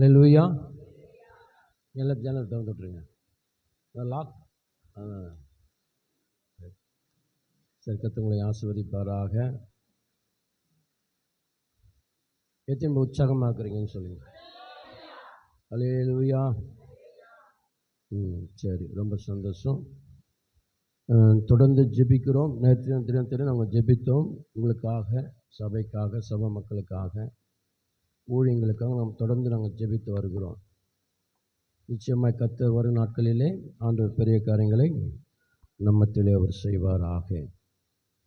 அல்லேலூயா. எல்லா ஜன்னல் திறந்து விட்ருங்க. லாக். சரி, கர்த்தர் உங்களை ஆசீர்வதிப்பாராக. எத்தனை உற்சாகமாக்குறீங்கன்னு சொல்லுங்க. அல்லேலூயா. சரி, ரொம்ப சந்தோஷம். தொடர்ந்து ஜெபிக்கிறோம். தினம் நாங்கள் ஜெபித்தோம். உங்களுக்காக, சபைக்காக, சபை மக்களுக்காக, ஊழியங்களுக்காக நாம் தொடர்ந்து நாங்கள் ஜெபித்து வருகிறோம். நிச்சயமாக கர்த்தர் வரும் நாட்களிலே ஆண்டவர் பெரிய காரியங்களை நம்மத்திலே அவர் செய்வாராக.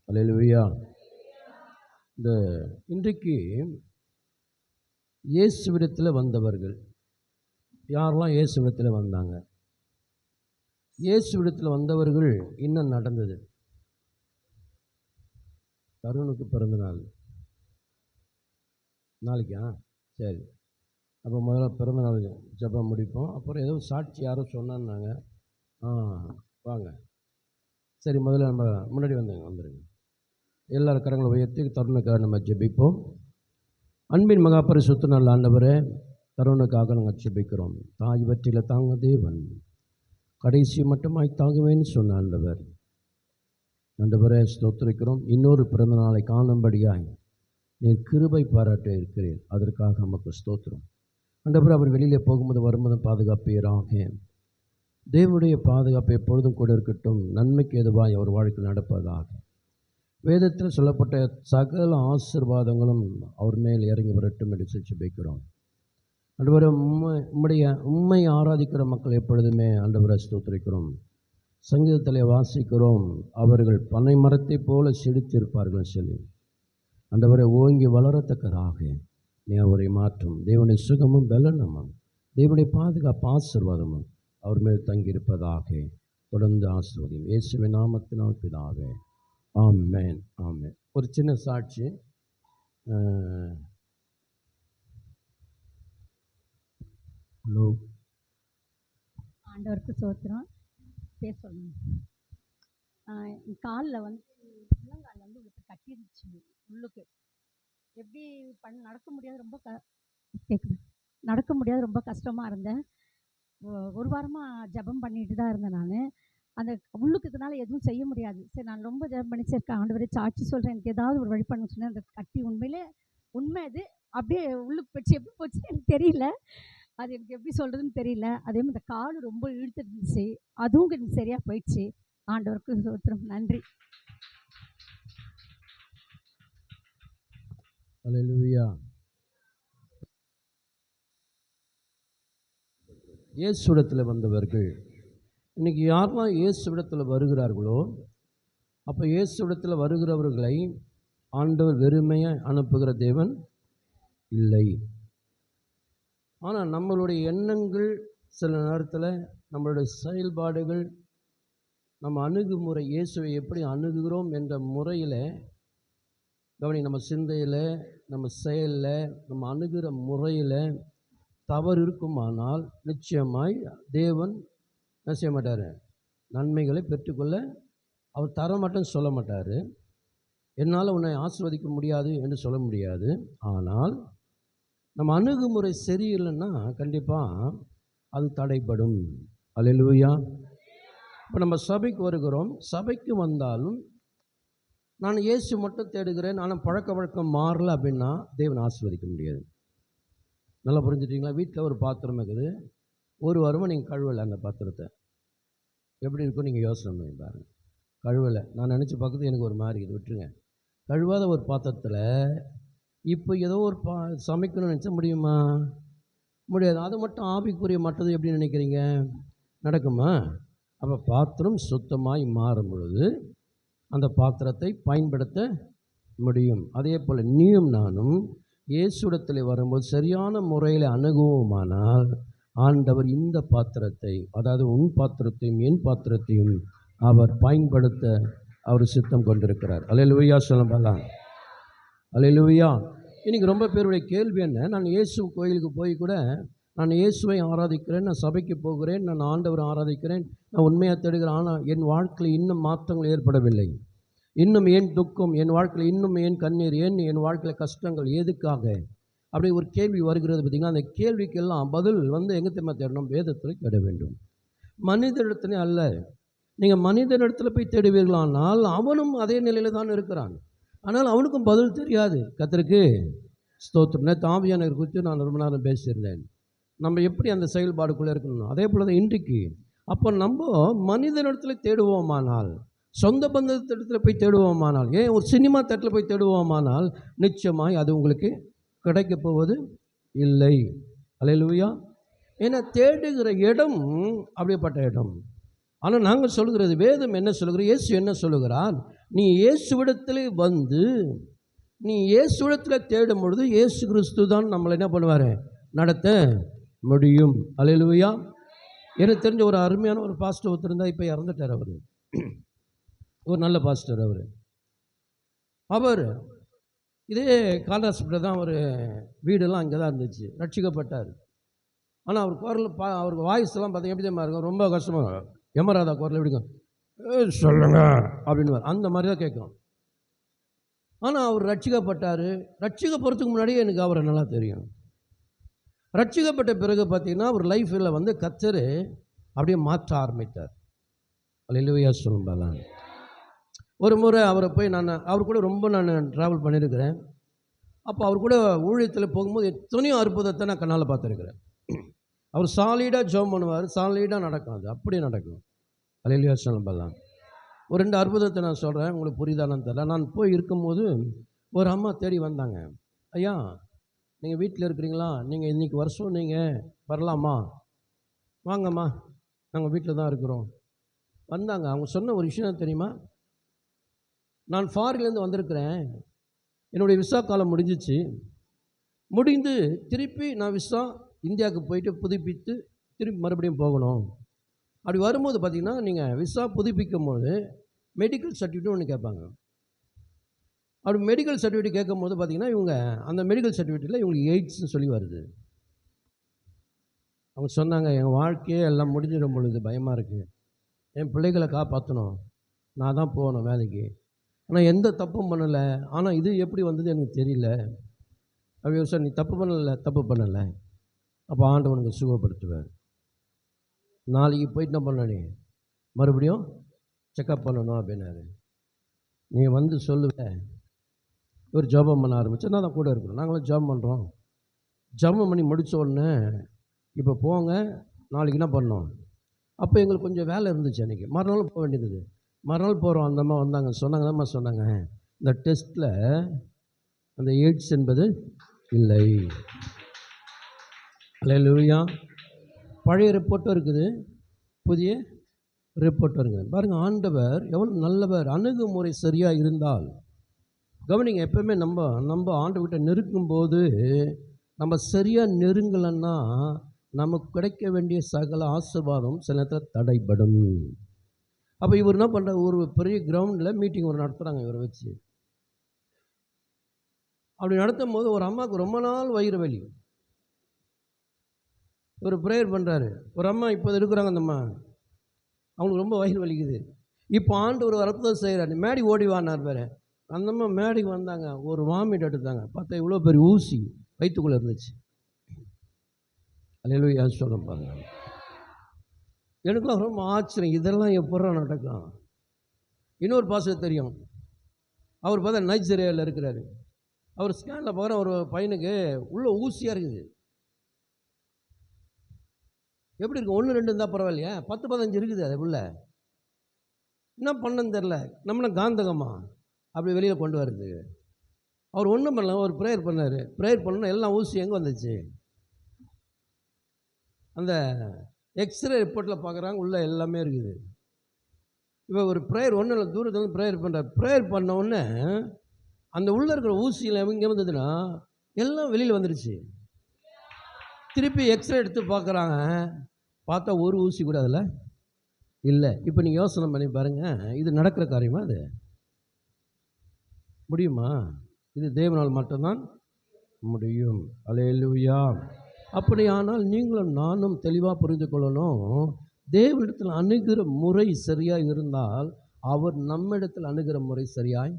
அல்லேலூயா. இன்றைக்கு இயேசுவிடத்தில் வந்தவர்கள் யாரெல்லாம் இயேசுவிடத்தில் வந்தாங்க? இயேசுவிடத்தில் வந்தவர்கள் இன்னும் நடந்தது. தருணுக்கு பிறந்த நாள் நாளைக்கா? சரி, அப்போ முதல்ல பிறந்த நாள் ஜெபம் முடிப்போம். அப்புறம் ஏதோ சாட்சி யாரோ சொன்னான்னாங்க. வாங்க. சரி, முதல்ல நம்ம முன்னாடி வந்துடுங்க. எல்லாரும் கரங்களை உயர்த்தி தருணுக்காக நம்ம ஜெபிப்போம். அன்பின் மகா பரிசுத்த நல்ல ஆண்டவரே, தருணுக்காக நாங்கள் ஜெபிக்கிறோம். தாய் வெற்றில தாங்க தேவன், கடைசி மட்டுமாய் தாங்குவேன்னு சொன்ன ஆண்டவரே ஸ்தோத்திரிக்கிறோம். இன்னொரு பிறந்த நாளை காணும்படியாய் நீர் கிருபை பாராட்ட இருக்கிறீர். அதற்காக நமக்கு ஸ்தோத்திரம். ஆண்டவரே, அவர் வெளியிலே போகும்போது வரும்போது பாதுகாப்பீராக. தேவனுடைய பாதுகாப்பு எப்பொழுதும் கூட இருக்கட்டும். நன்மைக்கு எதுவாய் அவர் வாழ்க்கையில் நடப்பதாக. வேதத்தில் சொல்லப்பட்ட சகல ஆசீர்வாதங்களும் அவர் மேல் இறங்கி வரட்டும் என்று ஜெபிக்கிறோம். ஆண்டவரே, உம்மை ஆராதிக்கிற மக்கள் எப்பொழுதுமே ஆண்டவரை ஸ்தோத்திரிக்கிறோம். சங்கீதத்திலே வாசிக்கிறோம், அவர்கள் பனை மரத்தை போல செழித்திருப்பார்கள் சொல்லி. ஆண்டவரை ஓங்கி வளரத்தக்கதாக நீ அவரை மாற்றும். தேவனுடைய சுகமும் பலனமும் தேவனுடைய பாதுகாப்பு ஆசீர்வாதமும் அவர் மேல் தங்கியிருப்பதாக. தொடர்ந்து ஆசீர்வதியும் இயேசுவின் நாமத்தினால் பிதாவே, ஆமென், ஆமென். ஒரு சின்ன சாட்சி. ஹலோ, ஆண்டவருக்கு சோத்திரம். பேசணும். காலில் உள்ளங்காலில் உங்களுக்கு கட்டிருந்துச்சு. உள்ளுக்கு எப்படி நடக்க முடியாது, நடக்க முடியாது, ரொம்ப கஷ்டமாக இருந்தேன். ஒரு வாரமாக ஜெபம் பண்ணிட்டு தான் இருந்தேன். நான் அந்த உள்ளுக்குனால எதுவும் செய்ய முடியாது. சரி, நான் ரொம்ப ஜெபம் பண்ணி இருக்கேன். ஆண்டவரே சாட்சி சொல்கிறேன், எனக்கு ஏதாவது ஒரு வழி பண்ண சொன்னேன். அந்த கட்டி உண்மை அது அப்படியே உள்ளுக்கு போச்சு. எப்படி போச்சுன்னு எனக்கு தெரியல. அது எனக்கு எப்படி சொல்கிறதுன்னு தெரியல. அதே மாதிரி இந்த கால் ரொம்ப இழுத்துருந்துச்சு. அதுவும் எனக்கு சரியாக போயிடுச்சு. ஆண்டவருக்கு சோத்திரம். நன்றி. அல்லேலூயா. இயேசுவிடத்தில் வந்தவர்கள் இன்றைக்கி யாரெல்லாம் இயேசுவிடத்தில் வருகிறார்களோ, அப்போ இயேசுவிடத்தில் வருகிறவர்களை ஆண்டவர் வெறுமையாக அனுப்புகிற தேவன் இல்லை. ஆனால் நம்மளுடைய எண்ணங்கள், சில நேரத்தில் நம்மளுடைய செயல்பாடுகள், நம்ம அணுகுமுறை, இயேசுவை எப்படி அணுகுகிறோம் என்ற முறையில் கவனி. நம்ம சிந்தையில், நம்ம செயலில், நம்ம அணுகிற முறையில் தவறு இருக்குமானால் நிச்சயமாய் தேவன் என்ன செய்ய மாட்டார்? நன்மைகளை பெற்றுக்கொள்ள அவர் தர மாட்டேன்னு சொல்ல மாட்டார். என்னால் உன்னை ஆசீர்வதிக்க முடியாது என்று சொல்ல முடியாது. ஆனால் நம்ம அணுகுமுறை சரியில்லைன்னா கண்டிப்பாக அது தடைப்படும். அல்லேலூயா. இப்போ நம்ம சபைக்கு வருகிறோம். சபைக்கு வந்தாலும் நான் இயேசு மட்டும் தேடுகிறேன், ஆனால் பழக்க வழக்கம் மாறல அப்படின்னா தேவன் ஆசீர்வதிக்க முடியாது. நல்லா புரிஞ்சுட்டீங்களா? வீட்டில் ஒரு பாத்திரம் இருக்குது, ஒரு வாரமாக நீங்கள் கழுவலை. அந்த பாத்திரத்தை எப்படி இருக்கும் நீங்கள் யோசனை பண்ணி பாருங்கள். கழுவலை. நான் நினச்சி பார்க்குறது எனக்கு ஒரு மாதிரி இது. விட்டுருங்க. கழுவாத ஒரு பாத்திரத்தில் இப்போ ஏதோ ஒரு சமைக்கணும்னு நினச்சா முடியுமா? முடியாது. அது மட்டும் ஆவிக்குரிய மற்றது எப்படி நினைக்கிறீங்க? நடக்குமா? அப்போ பாத்திரம் சுத்தமாய் மாறும் பொழுது அந்த பாத்திரத்தை பயன்படுத்த முடியும். அதே போல் நீயும் நானும் இயேசுவிடத்தில் வரும்போது சரியான முறையில் அணுகுவோமானால் ஆண்டவர் இந்த பாத்திரத்தை, அதாவது உன் பாத்திரத்தையும் என் பாத்திரத்தையும் அவர் பயன்படுத்த அவர் சித்தம் கொண்டிருக்கிறார். அல்லேலூயா சொல்லலாம். அல்லேலூயா. இன்றைக்கி ரொம்ப பேருடைய கேள்வி என்ன? நான் இயேசு கோயிலுக்கு போய் கூட நான் இயேசுவை ஆராதிக்கிறேன், நான் சபைக்கு போகிறேன், நான் ஆண்டவரை ஆராதிக்கிறேன், நான் உண்மையாக தேடுகிறேன், ஆனால் என் வாழ்க்கையில் இன்னும் மாற்றங்கள் ஏற்படவில்லை. இன்னும் ஏன் துக்கம் என் வாழ்க்கையில்? இன்னும் ஏன் கண்ணீர்? ஏன் என் வாழ்க்கையில் கஷ்டங்கள்? எதுக்காக? அப்படி ஒரு கேள்வி வருகிறது பார்த்திங்கன்னா, அந்த கேள்விக்கெல்லாம் பதில் எங்கே தெரியுமா தேடணும்? வேதத்தில் தேட வேண்டும். மனிதனிடத்திலே அல்ல. நீங்கள் மனிதனிடத்தில் போய் தேடுவீர்களானால் அவனும் அதே நிலையில் தான் இருக்கிறான். ஆனால் அவனுக்கும் பதில் தெரியாது. கர்த்தருக்கு ஸ்தோத்திரம். நேற்று ஆவியானவர் குறித்து நான் ரொம்ப நேரம் பேசியிருந்தேன். நம்ம எப்படி அந்த செயல்பாடுக்குள்ளே இருக்கணும், அதே போல் தான் இன்றைக்கு. அப்போ நம்ம மனிதனிடத்தில் தேடுவோமானால், சொந்த பந்தத்திடத்தில் போய் தேடுவோமானால், ஏன் ஒரு சினிமா தேட்டரில் போய் தேடுவோமானால் நிச்சயமாய் அது உங்களுக்கு கிடைக்கப் போவது இல்லை. அல்லேலூயா. ஏன்னா தேடுகிற இடம் அப்படிப்பட்ட இடம். ஆனால் நாங்கள் சொல்கிறது, வேதம் என்ன சொல்லுகிறது, இயேசு என்ன சொல்லுகிறார்? நீ இயேசுவிடத்தில் வந்து நீ இயேசுவிடத்தில் தேடும் பொழுது இயேசு கிறிஸ்து தான் நம்மளை என்ன பண்ணுவார்? நடத்த முடியும். அல்லேலூயா. எனக்கு தெரிஞ்ச ஒரு அருமையான ஒரு பாஸ்டர் ஒருத்தர் இருந்தால், இப்போ இறந்துட்டார். அவர் ஒரு நல்ல பாஸ்டர். அவர் இதே கால்ஹாஸ்பிட்டல் தான், அவர் வீடெல்லாம் அங்கே தான் இருந்துச்சு. ரட்சிக்கப்பட்டார். ஆனால் அவர் குரல் அவருக்கு வாய்ஸ்லாம் பார்த்தீங்க எப்படி தெரியுமா இருக்கும்? ரொம்ப கஷ்டமாக யமராதா குரல் எப்படிங்க சொல்லுங்க அப்படின்னு அந்த மாதிரி தான் கேட்கும். ஆனால் அவர் ரட்சிக்கப்பட்டார். ரட்சிக்கப்படுறதுக்கு முன்னாடியே எனக்கு அவரை நல்லா தெரியும். ரட்சிக்கப்பட்ட பிறகு பார்த்தீங்கன்னா அவர் லைஃப்பில் கர்த்தர் அப்படியே மாற்ற ஆரம்பித்தார். அல்லேலூயா சொல்லுங்களா. ஒரு முறை அவரை போய் அவர் கூட ரொம்ப ட்ராவல் பண்ணியிருக்கிறேன். அப்போ அவர் கூட ஊழியத்தில் போகும்போது எத்தனையோ அற்புதத்தை நான் கண்ணால் பார்த்துருக்கிறேன். அவர் சாலிடாக ஜெபம் பண்ணுவார், சாலிடாக நடக்கும். அது அப்படியே நடக்கும். அல்லேலூயா சொல்லுங்களா. ஒரு 2 அற்புதத்தை நான் சொல்கிறேன், உங்களுக்கு புரியுதானு தெரியல. நான் போய் இருக்கும்போது ஒரு அம்மா தேடி வந்தாங்க. ஐயா, நீங்கள் வீட்டில் இருக்கிறீங்களா? நீங்கள் இன்றைக்கி வருஷம் நீங்கள் வரலாமா? வாங்கம்மா, நாங்கள் வீட்டில் தான் இருக்கிறோம். வந்தாங்க. அவங்க சொன்ன ஒரு விஷயம் தெரியுமா? நான் ஃபாரின்லேருந்து வந்திருக்கிறேன், என்னுடைய விசா காலம் முடிஞ்சிச்சு. முடிந்து திருப்பி நான் விசா இந்தியாவுக்கு போயிட்டு புதுப்பித்து திருப்பி மறுபடியும் போகணும். அப்படி வரும்போது பார்த்திங்கன்னா, நீங்கள் விசா புதுப்பிக்கும் போது மெடிக்கல் சர்டிஃபிகேட் ஒன்று கேட்பாங்க. அப்படி மெடிக்கல் சர்டிஃபிகேட் கேட்கும்போது பார்த்திங்கன்னா, இவங்க அந்த மெடிக்கல் சர்டிஃபிகேட்டில் இவங்களுக்கு எய்ட்ஸ்னு சொல்லி வருது. அவங்க சொன்னாங்க, என் வாழ்க்கையே எல்லாம் முடிஞ்சிடும் பொழுது பயமாக இருக்குது, என் பிள்ளைகளை காப்பாற்றணும், நான் தான் போகணும் வேலைக்கு, ஆனால் எந்த தப்பும் பண்ணலை, ஆனால் இது எப்படி வந்தது எனக்கு தெரியல. அப்படி சார், நீ தப்பு பண்ணலை, அப்போ ஆண்டவனுக்கு சுகப்படுத்துவேன். நாளைக்கு போயிட்டு என்ன பண்ண, நீ மறுபடியும் செக்கப் பண்ணணும் அப்படின்னாரு. நீ சொல்லுவேன். ஒரு ஜெபம் பண்ண ஆரம்பிச்சு, நான் தான் கூட இருக்கிறோம், நாங்களும் ஜெபம் பண்ணுறோம். ஜெபம் பண்ணி முடித்த உடனே, இப்போ போங்க, நாளைக்கு என்ன பண்ணோம். அப்போ எங்களுக்கு கொஞ்சம் வேலை இருந்துச்சு அன்றைக்கி. மறுநாள் போக வேண்டியது. மறுநாள் போகிறோம். அந்த அம்மா வந்தாங்க, சொன்னாங்க, இந்த டெஸ்ட்டில் அந்த எய்ட்ஸ் என்பது இல்லை. அல்லேலூயா. பழைய ரிப்போர்ட்டும் இருக்குது, புதிய ரிப்போர்ட்டும் இருக்குது. பாருங்கள், ஆண்டவர் எவ்வளோ நல்லவர். அணுகுமுறை சரியாக இருந்தால், கவனிங்க, எப்போவுமே நம்ம ஆண்டவர்கிட்ட நெருங்கும்போது, நம்ம சரியாக நெருங்கலைன்னா நமக்கு கிடைக்க வேண்டிய சகல ஆசீர்வாதம் சில நேரத்தில் தடைப்படும். அப்போ இவர் என்ன பண்ணுறாரு, ஒரு பெரிய கிரவுண்டில் மீட்டிங் ஒரு நடத்துகிறாங்க இவரை வச்சு. அப்படி நடத்தும் போது ஒரு அம்மாவுக்கு ரொம்ப நாள் வயிறு வலி. ஒரு ப்ரேயர் பண்ணுறாரு. ஒரு அம்மா இப்போ இருக்கிறாங்க, அந்த அம்மா அவங்களுக்கு ரொம்ப வயிறு வலிக்குது. இப்போ ஆண்டவர் ஒரு அற்புதம் செய்கிறார். மேடி ஓடி வானார் வேறு. அந்த அம்மா மேடைக்கு வந்தாங்க, ஒரு வாமிட் எடுத்தாங்க. பார்த்தா இவ்வளோ பெரிய ஊசி வயிற்றுக்குள்ளே இருந்துச்சு. அல்லேலூயா சொல்ல பாருங்க. எனக்குலாம் ரொம்ப ஆச்சரியம், இதெல்லாம் எப்போ நடக்கும். இன்னொரு பாஸ்டர் தெரியும், அவர் பார்த்தா நைஜீரியாவில் இருக்கிறாரு. அவர் ஸ்கேனில் பார்க்குற ஒரு பையனுக்கு உள்ள ஊசியாக இருக்குது. எப்படி இருக்குது? 1 2 இருந்தால் பரவாயில்லையா, 10 15 இருக்குது அது உள்ள. என்ன பண்ணன்னு தெரில, நம்மள காந்தகமா அப்படி வெளியில் கொண்டு வருது. அவர் ஒன்றும் பண்ணல, ஒரு ப்ரேயர் பண்ணார். ப்ரேயர் பண்ணோன்னா எல்லாம் ஊசி எங்கே வந்துச்சு, அந்த எக்ஸ்ரே ரிப்போர்ட்டில் பார்க்குறாங்க, உள்ளே எல்லாமே இருக்குது. இப்போ ஒரு ப்ரேயர் ஒன்றும் இல்லை, தூரத்தில் ப்ரேயர் பண்ணுறார். ப்ரேயர் பண்ண உடனே அந்த உள்ளே இருக்கிற ஊசியில் எங்கே வந்ததுன்னா எல்லாம் வெளியில் வந்துடுச்சு. திருப்பி எக்ஸ்ரே எடுத்து பார்க்குறாங்க, பார்த்தா ஒரு ஊசி கூட அதில் இல்லை. இப்போ நீங்கள் யோசனை பண்ணி பாருங்கள், இது நடக்கிற காரியமா? அது முடியுமா? இது தேவனால் மட்டும்தான் முடியும். அல்லேலூயா. அப்படியானால் நீங்களும் நானும் தெளிவாக புரிந்து கொள்ளணும், தேவனிடத்தில் அணுகிற முறை சரியாக இருந்தால் அவர் நம்மிடத்தில் அணுகிற முறை சரியாய்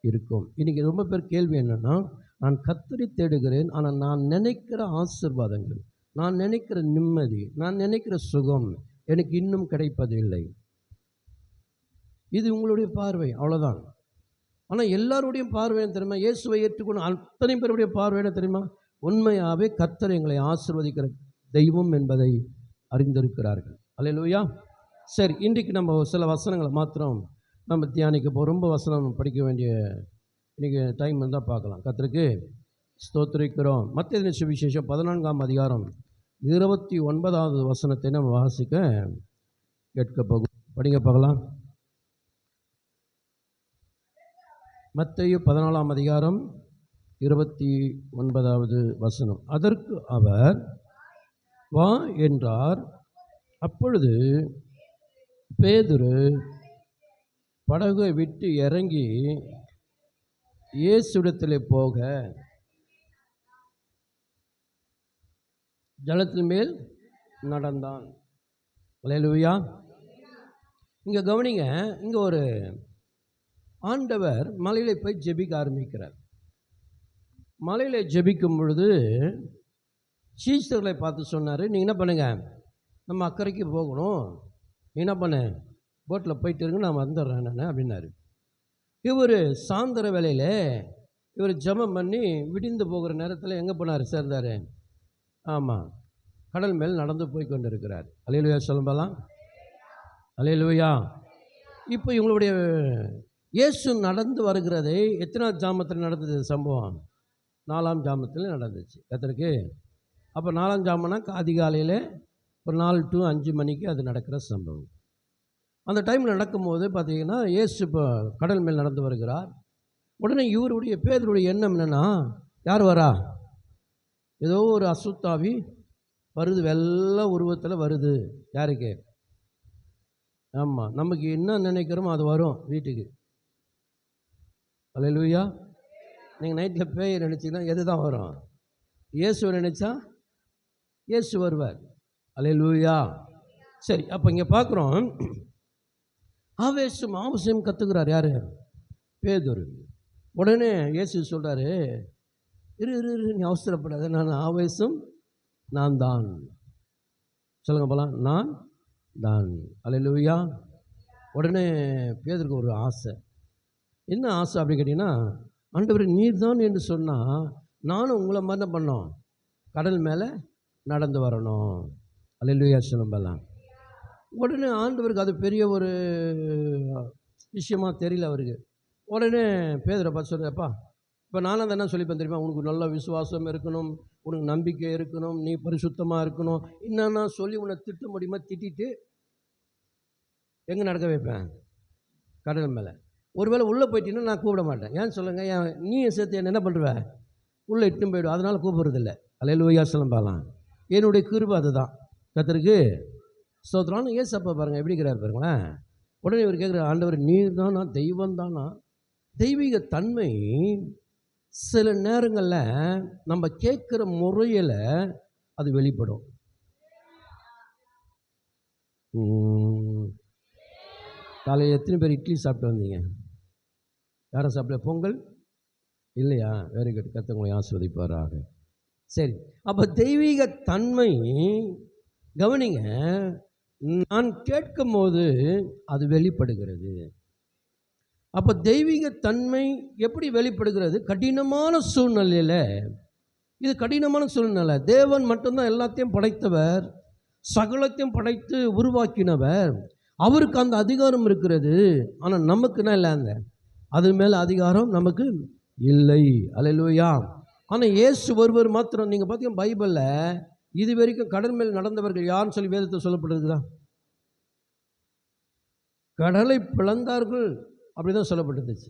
இருக்கும். இன்றைக்கி ரொம்ப பேர் கேள்வி என்னென்னா, நான் கர்த்தரை தேடுகிறேன், ஆனால் நான் நினைக்கிற ஆசீர்வாதங்கள், நான் நினைக்கிற நிம்மதி, நான் நினைக்கிற சுகம் எனக்கு இன்னும் கிடைப்பதில்லை. இது உங்களுடைய பார்வை, அவ்வளோதான். ஆனால் எல்லாருடைய பார்வை என்ன தெரியுமா? இயேசுவை ஏற்றுக்கொண்டு அத்தனை பேருடைய பார்வை என்ன தெரியுமா? உண்மையாகவே கர்த்தர் எங்களை ஆசீர்வதிக்கிற தெய்வம் என்பதை அறிந்திருக்கிறார்கள். அல்லேலூயா. சரி, இன்றைக்கு நம்ம சில வசனங்களை மாத்திரம் நம்ம தியானிக்க போகிறோம். ரொம்ப வசனம் படிக்க வேண்டிய இன்றைக்கி டைம் இருந்தால் பார்க்கலாம். கர்த்தருக்கு ஸ்தோத்திரிக்கிறோம். மத்தேயு சுவிசேஷம் 14ஆம் அதிகாரம் 29வது வசனத்தை நம்ம வாசிக்க கேட்க போகும். படிங்க பார்க்கலாம். மத்தேயு 14ஆம் அதிகாரம் 29வது வசனம். அதற்கு அவர் வா என்றார். அப்பொழுது பேதுரு படகை விட்டு இறங்கி இயேசுவிடத்திலே போக ஜலத்தின் மேல் நடந்தான். அல்லேலூயா. இங்கே கவனிங்க, இங்கே ஒரு ஆண்டவர் மலையில போய் ஜெபிக்க ஆரம்பிக்கிறார். மலையில் ஜெபிக்கும் பொழுது சீஷர்களை பார்த்து சொன்னார், நீங்கள் என்ன பண்ணுங்க, நம்ம அக்கறைக்கு போகணும், நீ என்ன பண்ண, போட்டில் போயிட்டு இருங்க, நான் வந்துடுறேன் நான் அப்படின்னாரு. இவர் சாயந்தர வேளையில் இவர் ஜெபம் பண்ணி விடிந்து போகிற நேரத்தில் எங்கே போனார், சேர்ந்தார்? ஆமாம், கடல் மேல் நடந்து போய் கொண்டு இருக்கிறார். அல்லேலூயா சொல்லும்போலாம். அல்லேலூயா. இப்போ இவங்களுடைய இயேசு நடந்து வருகிறதை எத்தனாவது ஜாமத்தில் நடந்தது சம்பவம்? 4ஆம் ஜாமத்தில் நடந்துச்சு. கர்த்தருக்கு. அப்போ 4ஆம் ஜாமம்னா அதிகாலையில் ஒரு 4 to 5 மணிக்கு அது நடக்கிற சம்பவம். அந்த டைமில் நடக்கும்போது பார்த்தீங்கன்னா இயேசு இப்போ கடல் மேல் நடந்து வருகிறார். உடனே இவருடைய பேதுருடைய எண்ணம் என்னென்னா, யார் வரா? ஏதோ ஒரு அசுத்தாவி வருது, வெள்ளை உருவத்தில் வருது. யாருக்கு? ஆமாம், நமக்கு என்ன நினைக்கிறோமோ அது வரும் வீட்டுக்கு. அல்லேலூயா. நீங்கள் நைட்டில் பேய் நினச்சிங்கன்னா எது தான் வரும்? இயேசுவை நினச்சா இயேசு வருவார். அல்லேலூயா. சரி, அப்போ இங்கே பார்க்குறோம், ஆவேசம் கற்றுக்கிறார். யார்? பேதுரு. உடனே இயேசு சொல்கிறாரு, இரு இரு இரு, நீ அவசரப்படாத, நான் ஆவேசம் நான் தான். சொல்லுங்க போலாம், நான் தான். அல்லேலூயா. உடனே பேதுருக்கு ஒரு ஆசை. என்ன ஆசை அப்படி கேட்டிங்கன்னா, ஆண்டவர் நீர் தான் என்று சொன்னால் நானும் உங்களை மாதிரி என்ன பண்ணோம், கடல் மேலே நடந்து வரணும். அல்லேலூயா சொல்லும்போலாம். உடனே ஆண்டவருக்கு அது பெரிய ஒரு விஷயமா தெரியல அவருக்கு. உடனே பேதுரை பார்த்து சொல்கிறப்பா, இப்போ நானும் அதை என்ன சொல்லிப்பேன் தெரியுமா, உனக்கு நல்ல விசுவாசம் இருக்கணும், உனக்கு நம்பிக்கை இருக்கணும், நீ பரிசுத்தமாக இருக்கணும், என்னன்னா சொல்லி உன்னை திட்ட முடியுமா திட்டிட்டு எங்கே நடக்க வைப்பேன்? கடல் மேலே. ஒருவேளை உள்ளே போயிட்டீங்கன்னா நான் கூப்பிட மாட்டேன். ஏன்னு சொல்லுங்கள், ஏன் நீ சேர்த்து என்ன பண்ணுவேன், உள்ளே இட்டுன்னு போய்டும், அதனால் கூப்பிட்றதில்லை. அல்லேலூயா சொல்லும்போலாம். என்னுடைய கிருபை அதுதான். கர்த்தருக்கு ஸ்தோத்திரம். ஏசப்பா பாருங்கள் எப்படி இருக்கிறார் பாருங்களேன். உடனே இவர் கேட்குற, ஆண்டவர் நீர் தானா, தெய்வம் தானா? தெய்வீக தன்மை சில நேரங்களில் நம்ம கேட்குற முறையில் அது வெளிப்படும். காலையில் எத்தனை பேர் இட்லி சாப்பிட்டு வந்தீங்க? யாரும் சாப்பிடல? பொங்கல் இல்லையா? Very good. கர்த்தர் உங்களை ஆசீர்வதிப்பாராக. சரி, அப்போ தெய்வீக தன்மை கவனிங்க, நான் கேட்கும் போது அது வெளிப்படுகிறது. அப்போ தெய்வீக தன்மை எப்படி வெளிப்படுகிறது? கடினமான சூழ்நிலையில், இது கடினமான சூழ்நிலை, தேவன் மட்டும்தான் எல்லாத்தையும் படைத்தவர், சகலத்தையும் படைத்து உருவாக்கினவர், அவருக்கு அந்த அதிகாரம் இருக்கிறது. ஆனால் நமக்குன்னா இல்லைங்க, அது மேலே அதிகாரம் நமக்கு இல்லை. அல்லேலூயா. ஆனால் இயேசு ஒருவர் மாத்திரம். நீங்கள் பார்த்தீங்கன்னா பைபிளில் இது வரைக்கும் கடல் மேல் நடந்தவர்கள் யாருன்னு சொல்லி வேதத்தை சொல்லப்பட்டிருக்குதா? கடலை பிளந்தார்கள் அப்படி தான் சொல்லப்பட்டுருந்துச்சு.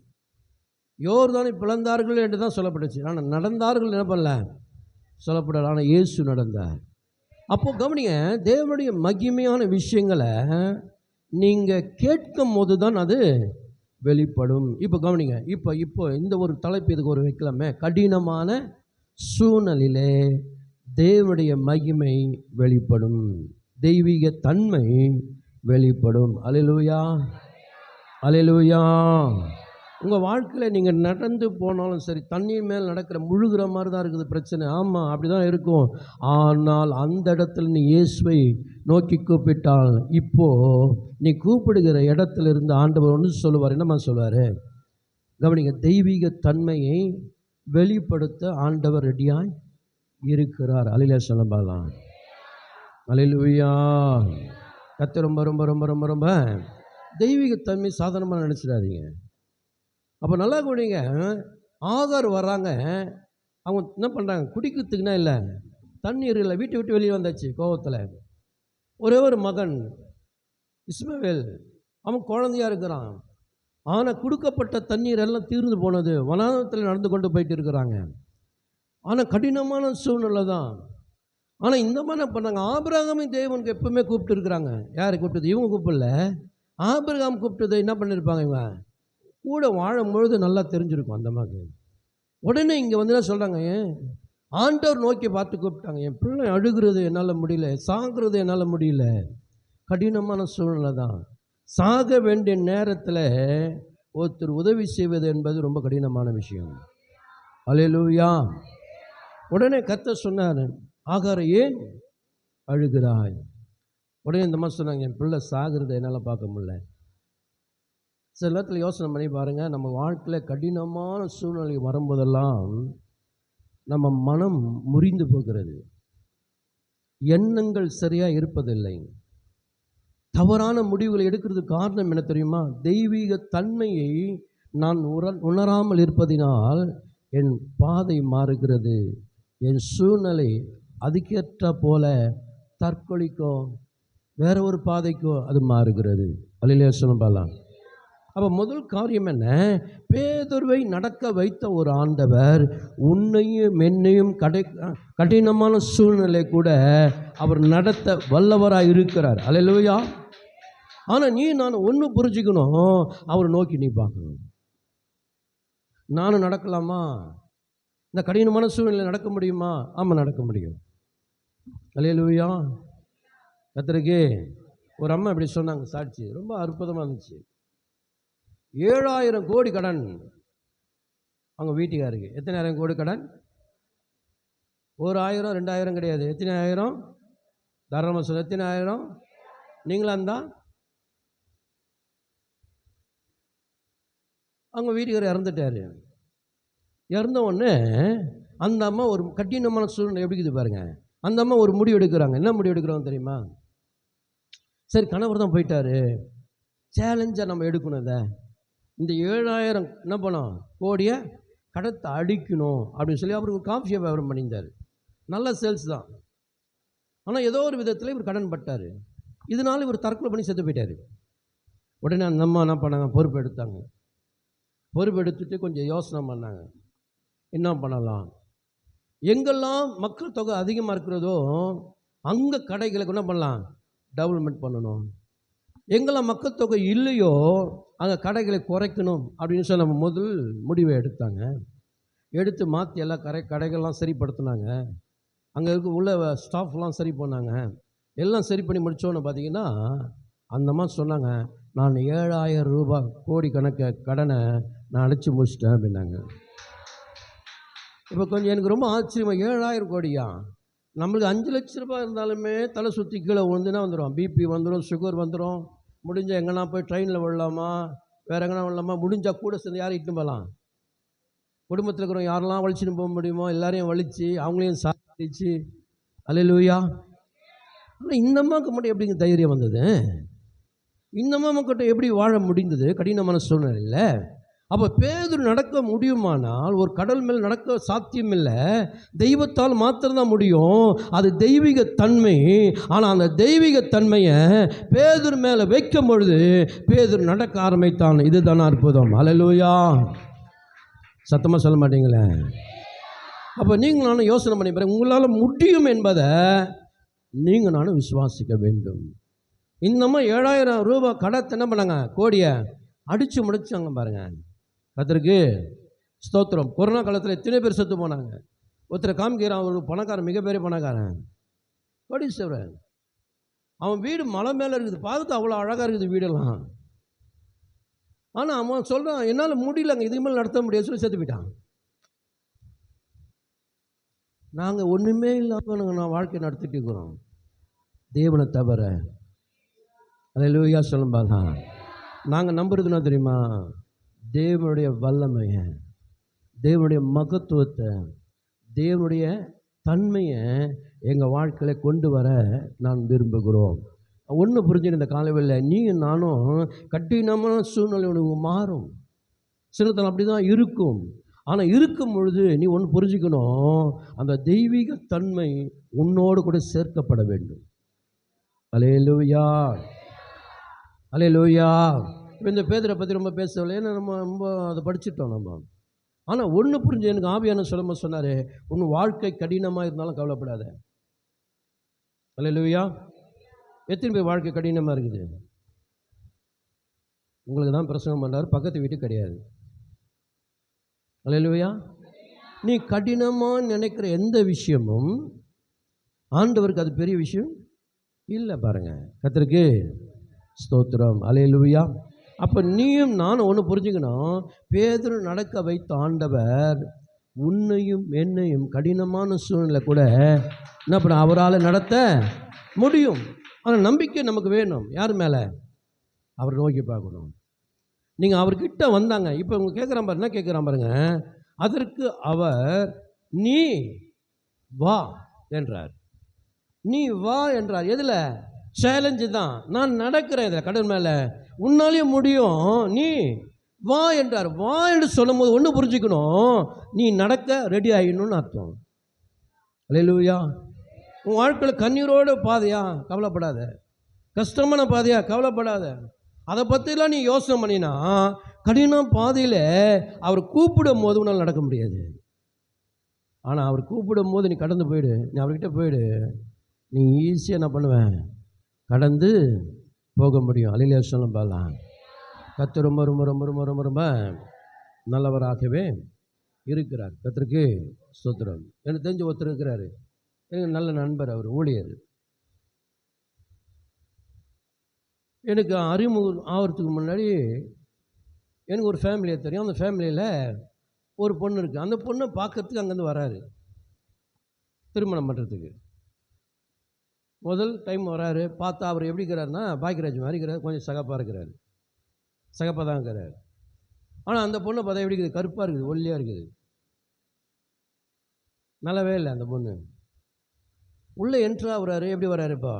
யோர்தானை பிளந்தார்கள் என்று தான் சொல்லப்பட்டுச்சு. ஆனால் நடந்தார்கள் என்ன பண்ணல, சொல்லப்படல. ஆனால் இயேசு நடந்தார். அப்போ கவனிங்க, தேவனுடைய மகிமையான விஷயங்களை நீங்கள் கேட்கும் போது தான் அது வெளிப்படும். இப்போ கவனிங்க, இப்போ இந்த ஒரு தலைப்பு இதுக்கு ஒரு வைக்கலாமே, கடினமான சூழ்நிலையிலே தேவனுடைய மகிமை வெளிப்படும், தெய்வீக தன்மை வெளிப்படும். அல்லேலூயா, அல்லேலூயா. உங்கள் வாழ்க்கையில் நீங்கள் நடந்து போனாலும் சரி, தண்ணீர் மேல் நடக்கிற முழுகிற மாதிரி தான் இருக்குது பிரச்சனை. ஆமாம், அப்படி தான் இருக்கும். ஆனால் அந்த இடத்துல நீ இயேசுவை நோக்கி கூப்பிட்டால், இப்போது நீ கூப்பிடுகிற இடத்துல இருந்து ஆண்டவர் ஒன்று சொல்லுவார். என்னம்மா சொல்லுவார்? கவனிங்க, தெய்வீக தன்மையை வெளிப்படுத்த ஆண்டவர் ரெடியாய் இருக்கிறார். அல்லேலூயா சொல்லலாம். அல்லேலூயா. கர்த்தர் ரொம்ப ரொம்ப ரொம்ப ரொம்ப ரொம்ப தெய்வீக தன்மை சாதாரணமாக நினச்சிடாதீங்க. அப்போ நல்லா கூடிங்க, ஆகார் வர்றாங்க, அவங்க என்ன பண்ணுறாங்க, குடிக்கிறதுக்குன்னா இல்லை, தண்ணீர் இல்லை, வீட்டை விட்டு வெளியே வந்தாச்சு கோபத்தில். ஒரே ஒரு மகன் இஸ்மவேல், அவன் குழந்தையாக இருக்கிறான். ஆனால் கொடுக்கப்பட்ட தண்ணீர் எல்லாம் தீர்ந்து போனது, வனாந்தரத்தில் நடந்து கொண்டு போயிட்டு இருக்கிறாங்க. ஆனால் கடினமான சூழ்நிலை தான். ஆனால் இந்த மாதிரி என்ன பண்ணாங்க, ஆபிரகாமின் தேவனுக்கு எப்பவுமே கூப்பிட்டு இருக்கிறாங்க. யார் கூப்பிட்டது? இவங்க கூப்பிடல, ஆபிரகாம் கூப்பிட்டது. என்ன பண்ணியிருப்பாங்க, இவங்க கூட வாழும்பொழுது நல்லா தெரிஞ்சிருக்கும் அந்த மாதிரி. உடனே இங்கே வந்து என்ன சொல்கிறாங்க, ஆண்டவர் நோக்கி பார்த்து கூப்பிட்டாங்க. என் பிள்ளை அழுகிறது என்னால் முடியல, சாகிறது என்னால் முடியல, கடினமான சூழ்நிலை தான். சாக வேண்டிய நேரத்தில் ஒருத்தர் உதவி செய்வது என்பது ரொம்ப கடினமான விஷயம். அல்லேலூயா. உடனே கர்த்தர் சொன்னார், ஆகார ஏன் அழுகிறாய்? உடனே இந்த மாதிரி சொன்னாங்க, என் பிள்ளை சாகிறத என்னால் பார்க்க முடியல. சில நேரத்தில் யோசனை பண்ணி பாருங்கள், நம்ம வாழ்க்கையில் கடினமான சூழ்நிலை வரும்போதெல்லாம் நம்ம மனம் முறிந்து போகிறது, எண்ணங்கள் சரியாக இருப்பதில்லை, தவறான முடிவுகளை எடுக்கிறதுக்கு காரணம் என்ன தெரியுமா? தெய்வீக தன்மையை நான் உணராமல் இருப்பதினால் என் பாதை மாறுகிறது, என் சூழ்நிலை அதுக்கேற்ற போல தற்கொலைக்கோ வேற ஒரு பாதைக்கோ அது மாறுகிறது. அல்லேலூயா சொல்லலாம். அப்போ முதல் காரியம் என்ன? பேதுருவை நடக்க வைத்த ஒரு ஆண்டவர் உன்னையும் என்னையும் கடினமான சூழ்நிலை கூட அவர் நடத்த வல்லவராக இருக்கிறார். அல்லேலூயா. ஆனால் நீ நான் ஒன்று புரிஞ்சுக்கணும், அவரை நோக்கி நீ பார்க்கணும். நானும் நடக்கலாமா? இந்த கடினமான சூழ்நிலை நடக்க முடியுமா? ஆமாம், நடக்க முடியும். அல்லேலூயா. கர்த்தருக்கு. ஒரு அம்மா இப்படி சொன்னாங்க, சாட்சி ரொம்ப அற்புதமாக இருந்துச்சு. 7,000 கோடி கடன் அவங்க வீட்டுக்காருக்கு. எத்தனை ஆயிரம் கோடி கடன்? 1,000 2,000 கிடையாது. எத்தனை ஆயிரம்? தாராளமாக சொல்ல, எத்தனை ஆயிரம்? நீங்களா இருந்தால் அவங்க வீட்டுக்காரர் இறந்துட்டார். இறந்த உடனே அந்த அம்மா ஒரு கடினமான சூழ்நிலை எப்படி இருக்குது பாருங்க. அந்த அம்மா ஒரு முடிவு எடுக்கிறாங்க. என்ன முடிவு எடுக்கிறாங்க தெரியுமா? சரி, கணவர் தான் போயிட்டாரு, சேலஞ்சாக நம்ம எடுக்கணும், இதை இந்த 7,000 என்ன பண்ணோம் கோடியை கடத்தை அடிக்கணும் அப்படின்னு சொல்லி அவருக்கு காஃபி வியாபாரம் பண்ணியிருந்தார். நல்ல சேல்ஸ் தான். ஆனால் ஏதோ ஒரு விதத்தில் இவர் கடன் பட்டார். இதனால இவர் தற்கொலை பண்ணி செத்து போயிட்டார். உடனே அந்த அம்மா என்ன பண்ணாங்க, பொறுப்பு எடுத்தாங்க. பொறுப்பு எடுத்துட்டு கொஞ்சம் யோசனை பண்ணாங்க, என்ன பண்ணலாம், எங்கெல்லாம் மக்கள் தொகை அதிகமாக இருக்கிறதோ அங்கே கடைகளுக்கு என்ன பண்ணலாம், டெவலப்மெண்ட் பண்ணணும். எங்கெல்லாம் மக்கள் தொகை இல்லையோ அங்கே கடைகளை குறைக்கணும் அப்படின்னு சொல்லி நம்ம முதல் முடிவை எடுத்தாங்க. எடுத்து மாற்றி எல்லா கடைகள்லாம் சரிப்படுத்தினாங்க. அங்கே இருக்க உள்ள ஸ்டாஃப்லாம் சரி பண்ணாங்க. எல்லாம் சரி பண்ணி முடித்தோன்னு பார்த்தீங்கன்னா அந்த மாதிரி சொன்னாங்க, நான் 7,000 ரூபாய் கோடி கணக்கு கடனை நான் அடைச்சி முடிச்சிட்டேன் அப்படின்னாங்க. இப்போ கொஞ்சம் எனக்கு ரொம்ப ஆச்சரியமாக, 7,000 கோடியா? நம்மளுக்கு 5 லட்ச ரூபாய் இருந்தாலுமே தலை சுற்றி கீழே விழுந்துன்னா வந்துடும், பிபி வந்துடும், சுகர் வந்துடும். முடிஞ்சால் எங்கன்னா போய் ட்ரெயினில் விடலாமா, வேறு எங்கன்னா விடலாமா, முடிஞ்சால் கூட சேர்ந்து யாரும் இட்டுன்னு போகலாம். குடும்பத்தில் இருக்கிறவங்க யாரெல்லாம் வலிச்சுன்னு போக முடியுமோ எல்லாரையும் வலிச்சு அவங்களையும் சாதிச்சு. அல்லேலூயா. ஆனால் இந்த அம்மாவுக்கு மட்டும் எப்படிங்க தைரியம் வந்தது? இந்த அம்மா கிட்ட எப்படி வாழ முடிந்தது கடினமான சூழ்நிலையில்? அப்போ பேதுரு நடக்க முடியுமானால் ஒரு கடல் மேல் நடக்க சாத்தியம் இல்லை, தெய்வத்தால் மாத்திரம்தான் முடியும். அது தெய்வீக தன்மை. ஆனால் அந்த தெய்வீக தன்மையை பேதுரு மேலே வைக்கும் பொழுது பேதுரு நடக்க ஆரம்பித்தான். இதுதான் அற்புதம். அல்லேலூயா. சத்தமாக சொல்ல மாட்டீங்களே? அப்போ நீங்கள் நானும் யோசனை பண்ணி பாருங்க, உங்களால் முடியும் என்பதை நீங்கள் நானும் விசுவாசிக்க வேண்டும். இன்னமும் 7,000 ரூபாய் கடத்தை என்ன பண்ணாங்க, கோடியை அடித்து முடிச்சாங்க பாருங்க. கர்த்தருக்கு ஸ்தோத்திரம். கொரோனா காலத்தில் எத்தனை பேர் செத்து போனாங்க. ஒருத்தரை காமிக்கிறான், ஒரு பணக்காரன், மிகப்பெரிய பணக்காரன், கோடீஸ்வரன். அவன் வீடு மலை மேலே இருக்குது, பார்த்து அவ்வளோ அழகாக இருக்குது வீடெல்லாம். ஆனால் அவன் சொல்கிறான், என்னால் முடியலங்க, இதுக்கு மேலே நடத்த முடியாது சொல்லி செத்து போயிட்டான். நாங்கள் ஒன்றுமே இல்லாமல் நான் வாழ்க்கை நடத்திட்டு இருக்கிறோம் தேவனை தவிர. அல்லேலூயா சொல்லும்பாங்க. நாங்கள் நம்புறது என்ன தெரியுமா? தேவனுடைய வல்லமையை, தேவனுடைய மகத்துவத்தை, தேவனுடைய தன்மையை எங்கள் வாழ்க்கையில் கொண்டு வர நான் விரும்புகிறோம். ஒன்று புரிஞ்சுன்னு இந்த காலவெளியில் நீயும் நானும் கடினமான சூழ்நிலை உனக்கு மாறும். சிலத்தில் அப்படி தான் இருக்கும். ஆனால் இருக்கும் பொழுது நீ ஒன்று புரிஞ்சுக்கணும், அந்த தெய்வீக தன்மை உன்னோடு கூட சேர்க்கப்பட வேண்டும். அல்லேலூயா, அல்லேலூயா. இப்போ இந்த பேதுரை பற்றி ரொம்ப பேசவில்லை, ஏன்னா நம்ம ரொம்ப அதை படிச்சுட்டோம் நம்ம. ஆனால் ஒன்று புரிஞ்சு எனக்கு ஆவியான சொல்லும்போது சொன்னார், உன் வாழ்க்கை கடினமாக இருந்தாலும் கவலைப்படாத. அல்லேலூயா. எத்தனை பேர் வாழ்க்கை கடினமாக இருக்குது? உங்களுக்கு தான் பிரசங்கம் பண்ணார், பக்கத்து வீட்டு கிடையாது. அல்லேலூயா. நீ கடினமாக நினைக்கிற எந்த விஷயமும் ஆண்டவருக்கு அது பெரிய விஷயம் இல்லை. பாருங்க, கர்த்தருக்கு ஸ்தோத்திரம். அல்லேலூயா. அப்போ நீயும் நானும் ஒன்று புரிஞ்சுக்கணும், பேதுரு நடக்க வைத்த ஆண்டவர் உன்னையும் என்னையும் கடினமான சூழ்நிலை கூட என்ன பண்ண அவரால் நடத்த முடியும். ஆனால் நம்பிக்கை நமக்கு வேணும். யார் மேலே? அவர் நோக்கி பார்க்கணும். நீங்கள் அவர்கிட்ட வந்தாங்க. இப்போ இவங்க கேட்குறான் பாருங்க, என்ன கேட்குறான் பாருங்க. அதற்கு அவர் நீ வா என்றார். நீ வா என்றார். எதில்? சேலஞ்சு தான். நான் நடக்கிறேன் இதில், கடல் மேலே, உன்னாலேயும் முடியும், நீ வா என்றார். வா என்று சொல்லும் போது ஒன்று புரிஞ்சுக்கணும், நீ நடக்க ரெடி ஆகிடணும்னு அர்த்தம். அல்லேலூயா. உன் வாழ்க்கையில் கண்ணீரோடு பாதையா? கவலைப்படாத. கஷ்டமான பாதையா? கவலைப்படாத. அதை பற்றிலாம் நீ யோசனை பண்ணினா கடினம் பாதையில் அவர் கூப்பிடும் போது உன்னால் நடக்க முடியாது. ஆனால் அவர் கூப்பிடும் போது நீ கடந்து போயிடு, நீ அவர்கிட்ட போயிடு, நீ ஈஸியாக என்ன பண்ணுவேன்? கடந்து போக முடியும். அல்லேலூயா சொல்லும் பாலாம். கர்த்தர் ரொம்ப ரொம்ப ரொம்ப ரொம்ப ரொம்ப ரொம்ப நல்லவராகவே இருக்கிறார். கர்த்தருக்கு ஸ்தோத்திரம். எனக்கு தெரிஞ்ச ஒருத்தர் இருக்கிறாரு, எனக்கு நல்ல நண்பர், அவர் ஊழியர். எனக்கு அறிமுகம் ஆகிறதுக்கு முன்னாடி எனக்கு ஒரு ஃபேமிலியை தெரியும். அந்த ஃபேமிலியில் ஒரு பொண்ணு இருக்குது. அந்த பொண்ணை பார்க்கறதுக்கு அங்கேருந்து வராரு திருமணம் பண்ணுறதுக்கு. முதல் டைம் வராரு. பார்த்தா அவர் எப்படி இருக்கிறாருன்னா பாக்கியராஜ் மாதிரி இருக்கிறார், கொஞ்சம் சகப்பாக இருக்கிறார், சகப்பாக தான் இருக்கிறார். ஆனால் அந்த பொண்ணை பார்த்தா எப்படி இருக்குது? கருப்பாக இருக்குது, ஒல்லியாக இருக்குது, நல்லாவே இல்லை அந்த பொண்ணு. உள்ளே என்ட்ரா வராரு. எப்படி வராருப்பா?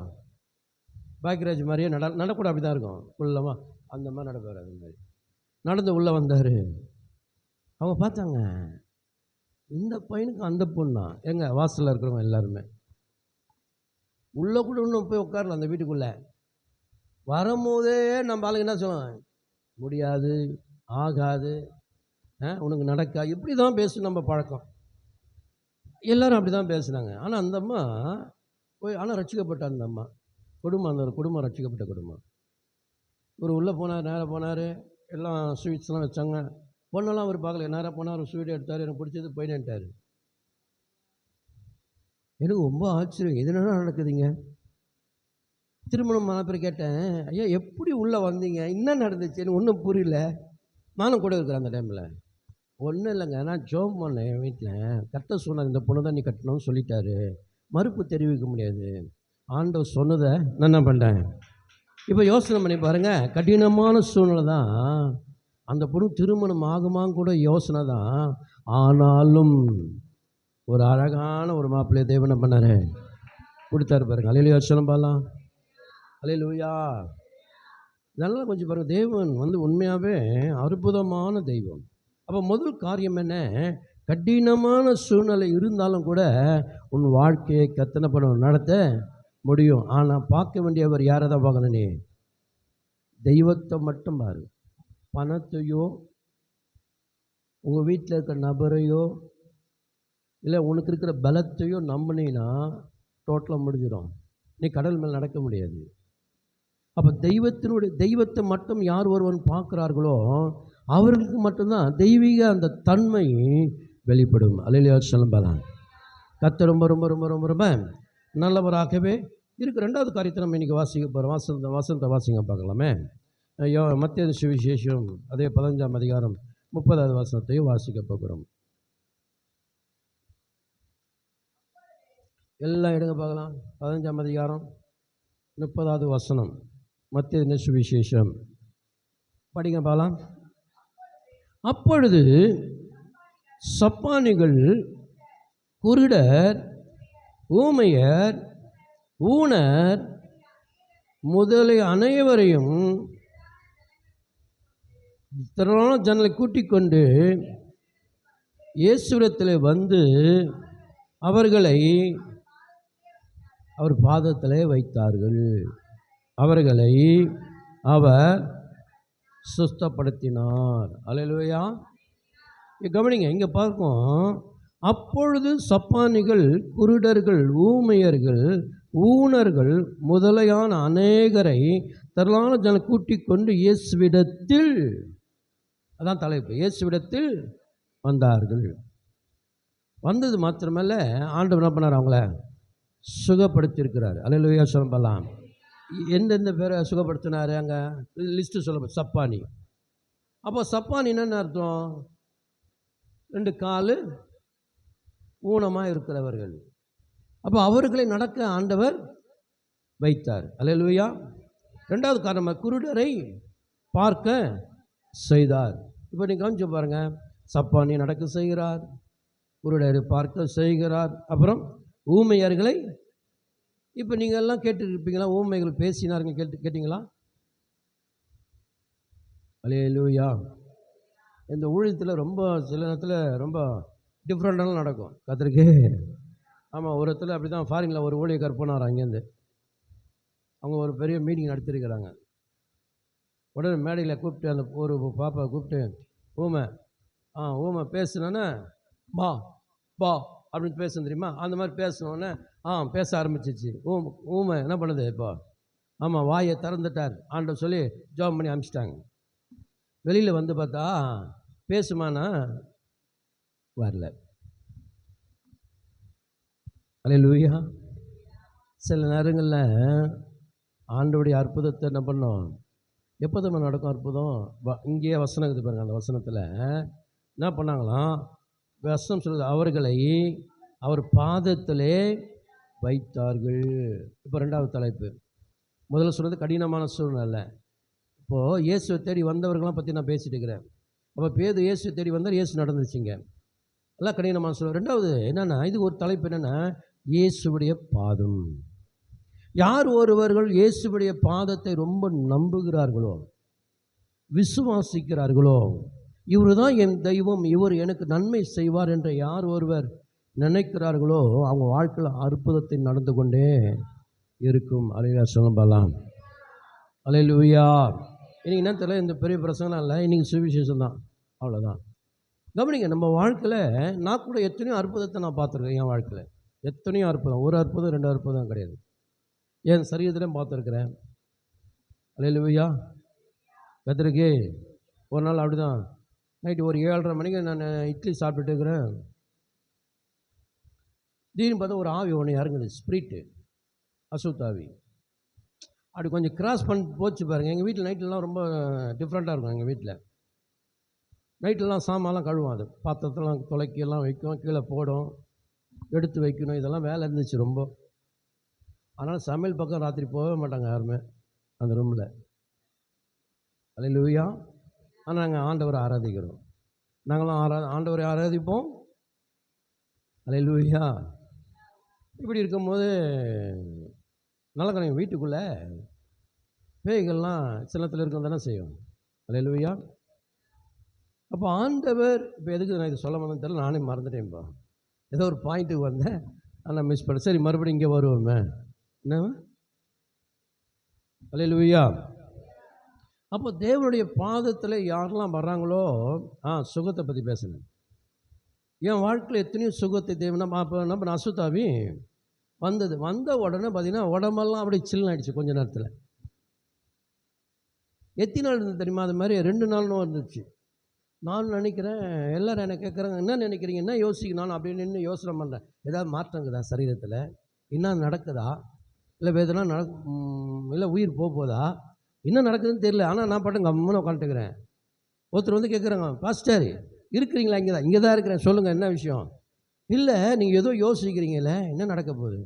பாக்கியராஜ் மாதிரியே நடக்கூட அப்படி தான் இருக்கும், உள்ளமா அந்த மாதிரி நடப்பார். அது மாதிரி நடந்து உள்ளே வந்தார். அவங்க பார்த்தாங்க, இந்த பையனுக்கு அந்த பொண்ணா? எங்கள் வாசலில் இருக்கிறவங்க எல்லாருமே உள்ளே கூட இன்னும் போய் உட்காரல அந்த வீட்டுக்குள்ளே. வரும்போதே நம்ம ஆளுங்க என்ன சொல்லுவாங்க? முடியாது, ஆகாது, உனக்கு நடக்கா, இப்படி தான் பேசணும் நம்ம பழக்கம். எல்லோரும் அப்படி தான் பேசுனாங்க. ஆனால் அந்த அம்மா போய், ஆனால் ரட்சிக்கப்பட்ட அந்த அம்மா குடும்பம், அந்த ஒரு குடும்பம் ரட்சிக்கப்பட்ட குடும்பம். இவர் உள்ளே போனார், நேராக போனார், எல்லாம் ஸ்வீட்ஸ்லாம் வச்சாங்க. பொண்ணெல்லாம் அவர் பார்க்கல, நேராக போனார், ஒரு ஸ்வீட் எடுத்தார், எனக்கு பிடிச்சது போயிட்டார். எனக்கு ரொம்ப ஆச்சரியம், இது என்ன நடக்குதுங்க? திருமணம் பேர் கேட்டேன், ஐயா எப்படி உள்ளே வந்தீங்க, என்ன நடந்துச்சு, எனக்கு ஒன்றும் புரியல. நானும் கூட இருக்கிறேன் அந்த டைமில். ஒன்றும் இல்லைங்க, நான் ஜோம் பண்ணேன் என் வீட்டில். கரெக்டாக சொன்னார், இந்த பொண்ணு தான் நீ கட்டணும்னு சொல்லிட்டாரு, மறுப்பு தெரிவிக்க முடியாது. ஆண்டவர் சொன்னதை நான் என்ன பண்ணுறேன்? இப்போ யோசனை பண்ணி பாருங்கள், கடினமான சூழ்நிலை தான். அந்த பொண்ணு திருமணம் ஆகுமான்னு கூட யோசனை தான். ஆனாலும் ஒரு அழகான ஒரு மாப்பிள்ளையை தேவனை பண்ணார், கொடுத்தாரு பாருங்க. அல்லேலூயா சொல்லும் பாலாம். அல்லேலூயா. இதெல்லாம் கொஞ்சம் பாருங்கள், தேவன் உண்மையாகவே அற்புதமான தெய்வம். அப்போ முதல் காரியம் என்ன? கடினமான சூழ்நிலை இருந்தாலும் கூட உன் வாழ்க்கையை கத்தனை பண்ண நடத்த முடியும். ஆனால் பார்க்க வேண்டியவர் யாரை தான் பார்க்கணும்? நீ தெய்வத்தை மட்டும் பாரு. பணத்தையோ, உங்கள் வீட்டில் இருக்கிற நபரையோ, இல்லை உனக்கு இருக்கிற பலத்தையோ நம்பினீன்னா டோட்டலாக முடிஞ்சிடும். நீ கடல் மேல் நடக்க முடியாது. அப்போ தெய்வத்தை மட்டும் யார் ஒருவன் பார்க்குறார்களோ அவர்களுக்கு மட்டும்தான் தெய்வீக அந்த தன்மை வெளிப்படும். அல்லேலூயா சொல்லும்போது கர்த்தர் ரொம்ப ரொம்ப ரொம்ப ரொம்ப ரொம்ப நல்லவராகவே இருக்கு. ரெண்டாவது காரியத்தை நம்ம இன்றைக்கி வாசிக்க போகிறோம். வசனத்தை வாசிங்க பார்க்கலாமே. மத்தேயு சுவிசேஷம் அதே 15ஆம் அதிகாரம் 30வது வசனத்தையும் வாசிக்க போகிறோம். எல்லாம் எடுங்க பார்க்கலாம். 15ஆம் அதிகாரம் 30வது வசனம், மத்தேயு சுவிசேஷம். படிங்க பார்க்கலாம். அப்பொழுது சப்பானிகள், குருடர், ஊமையர், ஊனர் முதலிய அனைவரையும் திரளான ஜனங்களை கூட்டிக் கொண்டு இயேசுவிடத்தில் வந்து அவர்களை அவர் பாதத்திலே வைத்தார்கள். அவர்களை அவர் சுத்தப்படுத்தினார். அல்லேலூயா. கவனிங்க, இங்கே பார்ப்போம். அப்பொழுது சப்பானிகள், குருடர்கள், ஊமையர்கள், ஊனர்கள் முதலையான அநேகரை திரளான ஜனம் கூட்டிக் கொண்டு இயேசுவிடத்தில், அதான் தலைப்பு, இயேசுவிடத்தில் வந்தார்கள். வந்தது மாத்திரமல்ல, ஆண்டவர் என்ன பண்ணார்? அவங்கள சுகப்படுத்தியிருக்கிறார். அல்லேலூயா சொல்லலாம். எந்தெந்த பேரை சுகப்படுத்தினார்? அங்கே லிஸ்ட்டு சொல்ல. சப்பானி. அப்போ சப்பானி என்னென்ன அர்த்தம்? 2 காலு ஊனமாக இருக்கிறவர்கள். அப்போ அவர்களை நடக்க ஆண்டவர் வைத்தார். அல்லேலூயா. 2வது காரணம், குருடரை பார்க்க செய்தார். இப்போ நீங்கள் கவனிச்சு பாருங்கள். சப்பானி நடக்க செய்கிறார், குருடரை பார்க்க செய்கிறார், அப்புறம் ஊமையர்களை. இப்போ நீங்கள் எல்லாம் கேட்டுருப்பீங்களா? ஊமைகள் பேசினார்கள் கேட்டிங்களா? அல்லேலூயா. இந்த ஊழியத்தில் ரொம்ப சில நேரத்தில் ரொம்ப டிஃப்ரெண்ட்டாலாம் நடக்கும். கத்திரிக்கே. ஆமாம், ஒரு இடத்துல அப்படி தான் ஃபாரினில் ஒரு ஊழியக்கார் போனார். அங்கேருந்து அவங்க ஒரு பெரிய மீட்டிங் நடத்திருக்கிறாங்க. உடனே மேடையில் கூப்பிட்டு அந்த ஒரு பாப்பா கூப்பிட்டு, ஊமை பேசுனோன்னே பா பா அப்படின்னு பேசணும் தெரியுமா? அந்த மாதிரி பேசினோன்னே பேச ஆரம்பிச்சிச்சு. ஊமை என்ன பண்ணுது இப்போ? ஆமாம், வாயை திறந்துட்டார். ஆண்டவர் சொல்லி ஜெபம் பண்ணி அனுப்பிச்சிட்டாங்க. வெளியில் வந்து பார்த்தா பேசுமானா வரல. அல்லேலூயா. சில நேரங்களில் ஆண்டவருடைய அற்புதத்தை என்ன பண்ணோம்? எப்போ தான் நடக்கும் அற்புதம்? இங்கேயே வசனம் இருக்குது பாருங்கள். அந்த வசனத்தில் என்ன பண்ணாங்களாம்? வசனம் சொல்லுது, அவர்களை அவர் பாதத்திலே வைத்தார்கள். இப்போ 2வது தலைப்பு. முதல்ல சொல்கிறது கடினமான சூழ்நிலை. இப்போது இயேசுவை தேடி வந்தவர்களாம் பற்றி நான் பேசிட்டு இருக்கிறேன். அப்போ பேது இயேசுவை தேடி வந்தார், இயேசு நடந்துச்சுங்க. எல்லாம் கடினமான சூழ்நிலை. 2வது என்னென்னா, இது ஒரு தலைப்பு என்னென்னா, இயேசுவுடைய பாதம். யார் ஒருவர்கள் இயேசுவுடைய பாதத்தை ரொம்ப நம்புகிறார்களோ, விசுவாசிக்கிறார்களோ, இவர் தான் என் தெய்வம், இவர் எனக்கு நன்மை செய்வார் என்று யார் ஒருவர் நினைக்கிறார்களோ, அவங்க வாழ்க்கையில் அற்புதத்தை நடந்து கொண்டே இருக்கும். அல்லேலூயா சொல்லலாம். அல்லேலூயா. இன்றைக்கி என்ன தெரியல, இந்த பெரிய பிரசங்கலாம் இல்லை, இன்றைக்கி சுவிசேஷம் தான், அவ்வளோதான். கவனிங்க, நம்ம வாழ்க்கையில் நான் கூட எத்தனையோ அற்புதத்தை நான் பார்த்துருக்கேன். என் வாழ்க்கையில் எத்தனையோ அற்புதம். ஒரு அற்புதம் 2 அற்புதம் கிடையாது. என் சரீரத்திலையும் பார்த்துருக்குறேன். அல்லேலூயா. கத்திரிக்கே. ஒரு நாள் அப்படி தான் நைட்டு ஒரு 7:30 மணிக்கு நான் இட்லி சாப்பிட்டுட்டு இருக்கிறேன். திடீர்னு பார்த்தா ஒரு ஆவி ஒன்று இறங்குது, ஸ்பிரிட்டு, அசுத்தாவி. அப்படி கொஞ்சம் கிராஸ் பண்ணி போச்சு பாருங்கள். எங்கள் வீட்டில் நைட்லலாம் ரொம்ப டிஃப்ரெண்ட்டாக இருக்கும். எங்கள் வீட்டில் நைட்லலாம் சாமான்லாம் கழுவும், அது பாத்திரத்தெல்லாம் துளைக்கியெல்லாம் வைக்கும், கீழே போடும், எடுத்து வைக்கணும், இதெல்லாம் வேலை இருந்துச்சு ரொம்ப. அதனால் சமையல் பக்கம் ராத்திரி போகவே மாட்டாங்க யாருமே அந்த ரூமில். அல்லேலூயா. ஆனால் நாங்கள் ஆண்டவரை ஆராதிக்கிறோம். நாங்களாம் ஆண்டவரை ஆராதிப்போம். அல்லேலூயா. இப்படி இருக்கும்போது நல்லா கிடைக்கும். வீட்டுக்குள்ளே பேய்கள்லாம் சில நேரத்தில் இருக்கும் தானே செய்யும். அல்லேலூயா. அப்போ ஆண்டவர், இப்போ எதுக்கு நான் இது சொல்ல வந்தேன்னு தெரியல, நானே மறந்துட்டேன்ப்பா. ஏதோ ஒரு பாயிண்ட்டுக்கு வந்தேன், ஆனால் மிஸ் பண்ண. சரி, மறுபடியும் இங்கே வருவோமே. என்ன? அல்லேலூயா. அப்போ தேவனுடைய பாதத்தில் யாரெல்லாம் வர்றாங்களோ, சுகத்தை பற்றி பேசுனேன். என் வாழ்க்கையில் எத்தனையோ சுகத்தை தேவன் நம்ம அசுத்தாவி வந்த உடனே பார்த்தீங்கன்னா உடம்பெல்லாம் அப்படியே சில்லுன்னு ஆகிடுச்சு கொஞ்ச நேரத்தில். எத்தனை நாள் இருந்தது தெரியுமா? அது மாதிரி 2 நாள்னு வந்துச்சு. நான் நினைக்கிறேன், எல்லோரும் என்ன கேட்குறாங்க, என்ன நினைக்கிறீங்க, என்ன யோசிக்கணும் அப்படின்னு நின்று யோசனை பண்ணுறேன். ஏதாவது மாற்றங்குதா சரீரத்தில்? என்ன நடக்குதா? இல்லை வேதனா இல்லை உயிர் போதா? என்ன நடக்குதுன்னு தெரியல. ஆனால் நான் பாட்டு கம்முன்னு உட்காந்துட்டுக்கிறேன். ஒருத்தர் வந்து கேட்குறாங்க, பாஸ்டர் இருக்கிறீங்களா? இங்கே தான் இருக்கிறேன், சொல்லுங்கள் என்ன விஷயம்? இல்லை நீங்கள் ஏதோ யோசிக்கிறீங்களே, என்ன நடக்க போகுது?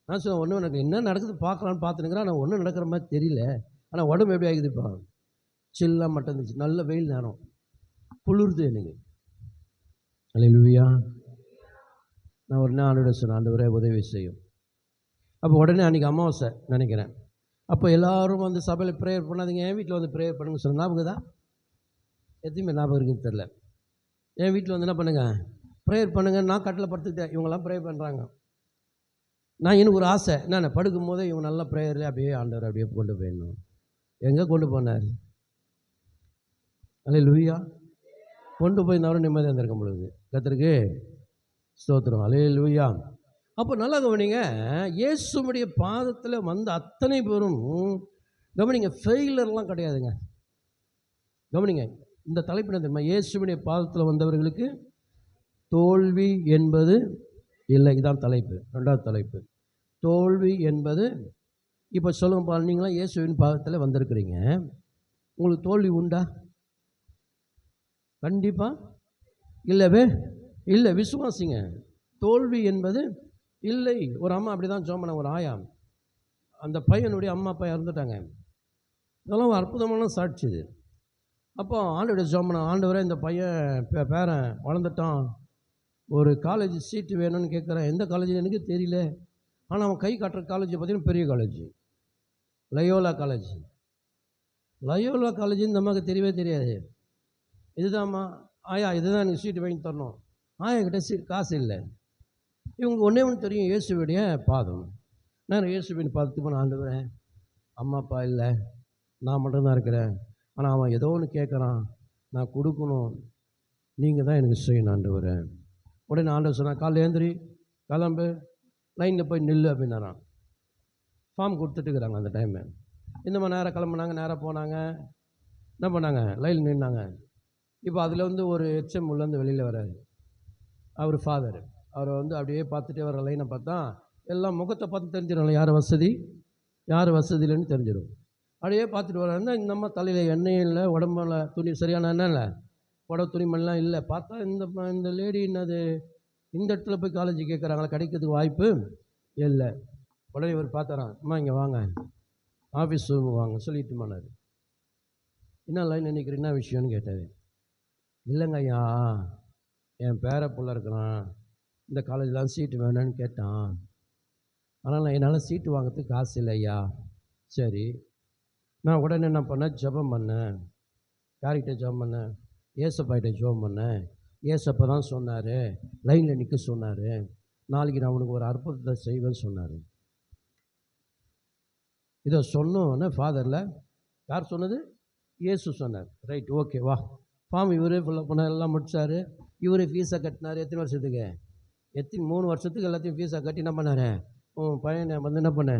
நான் சொல்லுவேன், ஒன்றும் எனக்கு என்ன நடக்குது பார்க்கலான்னு பார்த்துனுங்கிறேன். ஆனால் ஒன்றும் நடக்கிற மாதிரி தெரியல. ஆனால் உடம்பு எப்படி ஆகுதுப்பா? சில்லாக மட்டும் இருந்துச்சு. நல்ல வெயில் நேரம், குளிர்து எனக்கு. அல்லேலூயா. நான் ஒரு நாள் ஆண்டவரை சொன்னேன், ஆண்டவரே உதவி செய்யும். அப்போ உடனே அன்றைக்கி அமாவாசை நினைக்கிறேன். அப்போ எல்லோரும் வந்து சபையில் ப்ரேயர் பண்ணாதீங்க, என் வீட்டில் வந்து ப்ரேயர் பண்ணுங்க சொன்ன ஞாபகம் தான். எத்தையுமே ஞாபகம் இருக்குதுன்னு தெரில. என் வீட்டில் வந்து என்ன பண்ணுங்க, ப்ரேயர் பண்ணுங்கள். நான் கட்டில் படுத்துக்கிட்டேன், இவங்கெல்லாம் ப்ரேயர் பண்ணுறாங்க. நான் எனக்கு ஒரு ஆசை, நான் படுக்கும் போதே இவங்க நல்லா ப்ரேயரில் அப்படியே ஆண்டவர் அப்படியே கொண்டு போயிடணும். எங்கே கொண்டு போனார்? அல்லேலூயா. கொண்டு போயிருந்தாலும் நிம்மதியாக இருந்திருக்க முடியுது. கர்த்தருக்கு ஸ்தோத்திரம். அல்லேலூயா. அப்போ நல்லா கவனிங்க, இயேசுவுடைய பாதத்தில் வந்த அத்தனை பேரும் கவனிங்க, ஃபெயிலர்லாம் கிடையாதுங்க. கவனிங்க, இந்த தலைப்பு என்ன தெரியுமா? இயேசுவுடைய பாதத்தில் வந்தவர்களுக்கு தோல்வி என்பது இல்லை. இதான் தலைப்பு, ரெண்டாவது தலைப்பு, தோல்வி என்பது. இப்போ சொல்லுங்க பாருங்க, நீங்களாம் இயேசுவின் பாதத்தில் வந்திருக்கிறீங்க, உங்களுக்கு தோல்வி உண்டா? கண்டிப்பாக இல்லவே இல்லை. விசுவாசிங்க, தோல்வி என்பது இல்லை. ஒரு அம்மா அப்படி தான் ஜெபம் பண்ணாங்க, ஒரு ஆயா. அந்த பையனுடைய அம்மா அப்பா இறந்துட்டாங்க. இதெல்லாம் ஒரு அற்புதமான சாட்சி இது. அப்போ ஆண்டவருடைய ஜெபம் பண்ண, ஆண்டவரே இந்த பையன் பேரன் வளர்ந்துட்டான், ஒரு காலேஜ் சீட்டு வேணும்னு கேட்குறேன். எந்த காலேஜ் எனக்கு தெரியல, ஆனால் அவன் கை காட்டுற காலேஜ் பார்த்தீங்கன்னா பெரிய college, Loyola college. Loyola college இந்த அம்மாவுக்கு தெரியவே தெரியாது. இதுதான்மா ஆயா, இதுதான் எனக்கு சீட்டு வாங்கி தரணும். ஆயா கிட்ட காசு இல்லை. இவங்க ஒன்றே ஒன்று தெரியும், இயேசுவுடைய பாதம். நான் இயேசுவின் பாதத்துக்கு போன, ஆண்டவரே அம்மா அப்பா இல்லை, நான் மட்டும்தான் இருக்கிறேன், ஆனால் அவன் ஏதோ ஒன்று கேட்குறான், நான் கொடுக்கணும், நீங்கள் தான் எனக்கு செய்யணும் ஆண்டவரே. உடனே ஆண்டவர் சொன்னான், காலைல ஏந்திரி, கிளம்பு, லைனில் போய் நில்லு அப்படின்னாரான். ஃபார்ம் கொடுத்துட்டுருக்குறாங்க அந்த டைமு. இந்த மாதிரி நேராக கிளம்புனாங்க, நேராக போனாங்க, என்ன பண்ணாங்க, லைனில் நின்னாங்க. இப்போ அதில் வந்து ஒரு HM உள்ளேருந்து வெளியில் வராரு. அவர் ஃபாதர். அவரை வந்து அப்படியே பார்த்துட்டே வர லைனை பார்த்தா எல்லாம் முகத்தை பார்த்து தெரிஞ்சிடும், யார் வசதி யார் வசதி இல்லைன்னு தெரிஞ்சிடும். அப்படியே பார்த்துட்டு வர்றாருன்னா, இந்த அம்மா தலையில் எண்ணெயும் இல்லை, உடம்புல துணி சரியான எண்ணெய் இல்லை, புடவை துணிமணிலாம் இல்லை. பார்த்தா இந்த லேடி என்னது இந்த இடத்துல போய் காலேஜ் கேட்குறாங்களா, கிடைக்கிறதுக்கு வாய்ப்பு இல்லை. உடனே இவர் பார்த்தாரான், அம்மா இங்கே வாங்க, ஆஃபீஸ் வாங்க சொல்லிட்டு மானார். என்ன லைன் நினைக்கிறேன், என்ன விஷயம்னு கேட்டார். இல்லைங்க ஐயா, என் பேர பிள்ளை இருக்கிறான், இந்த காலேஜ்லாம் சீட்டு வேணும்னு கேட்டான், ஆனால் என்னால் சீட்டு வாங்கிறதுக்கு காசு இல்லை ஐயா. சரி, நான் உடனே என்ன பண்ணேன், ஜெபம் பண்ணேன். யார்கிட்ட ஜெபம் பண்ணேன்? ஏசப்பாகிட்ட ஜெபம் பண்ணேன். ஏசப்பா தான் சொன்னார், லைனில் நிற்க சொன்னார், நாளைக்கு நான் உனக்கு ஒரு அற்புதத்தை செய்வேன்னு சொன்னார். இதை சொன்னோன்னே ஃபாதரில் யார் சொன்னது? இயேசு சொன்னார். ரைட், ஓகே வா. ஃபார்ம் இவரே ஃபுல்லாக பண்ண எல்லாம் முடிச்சார். இவரே ஃபீஸை கட்டினார். எத்தனை வருஷத்துக்கு? 3 வருஷத்துக்கு எல்லாத்தையும் ஃபீஸை கட்டி என்ன பண்ணார், உன் பையனை வந்து என்ன பண்ண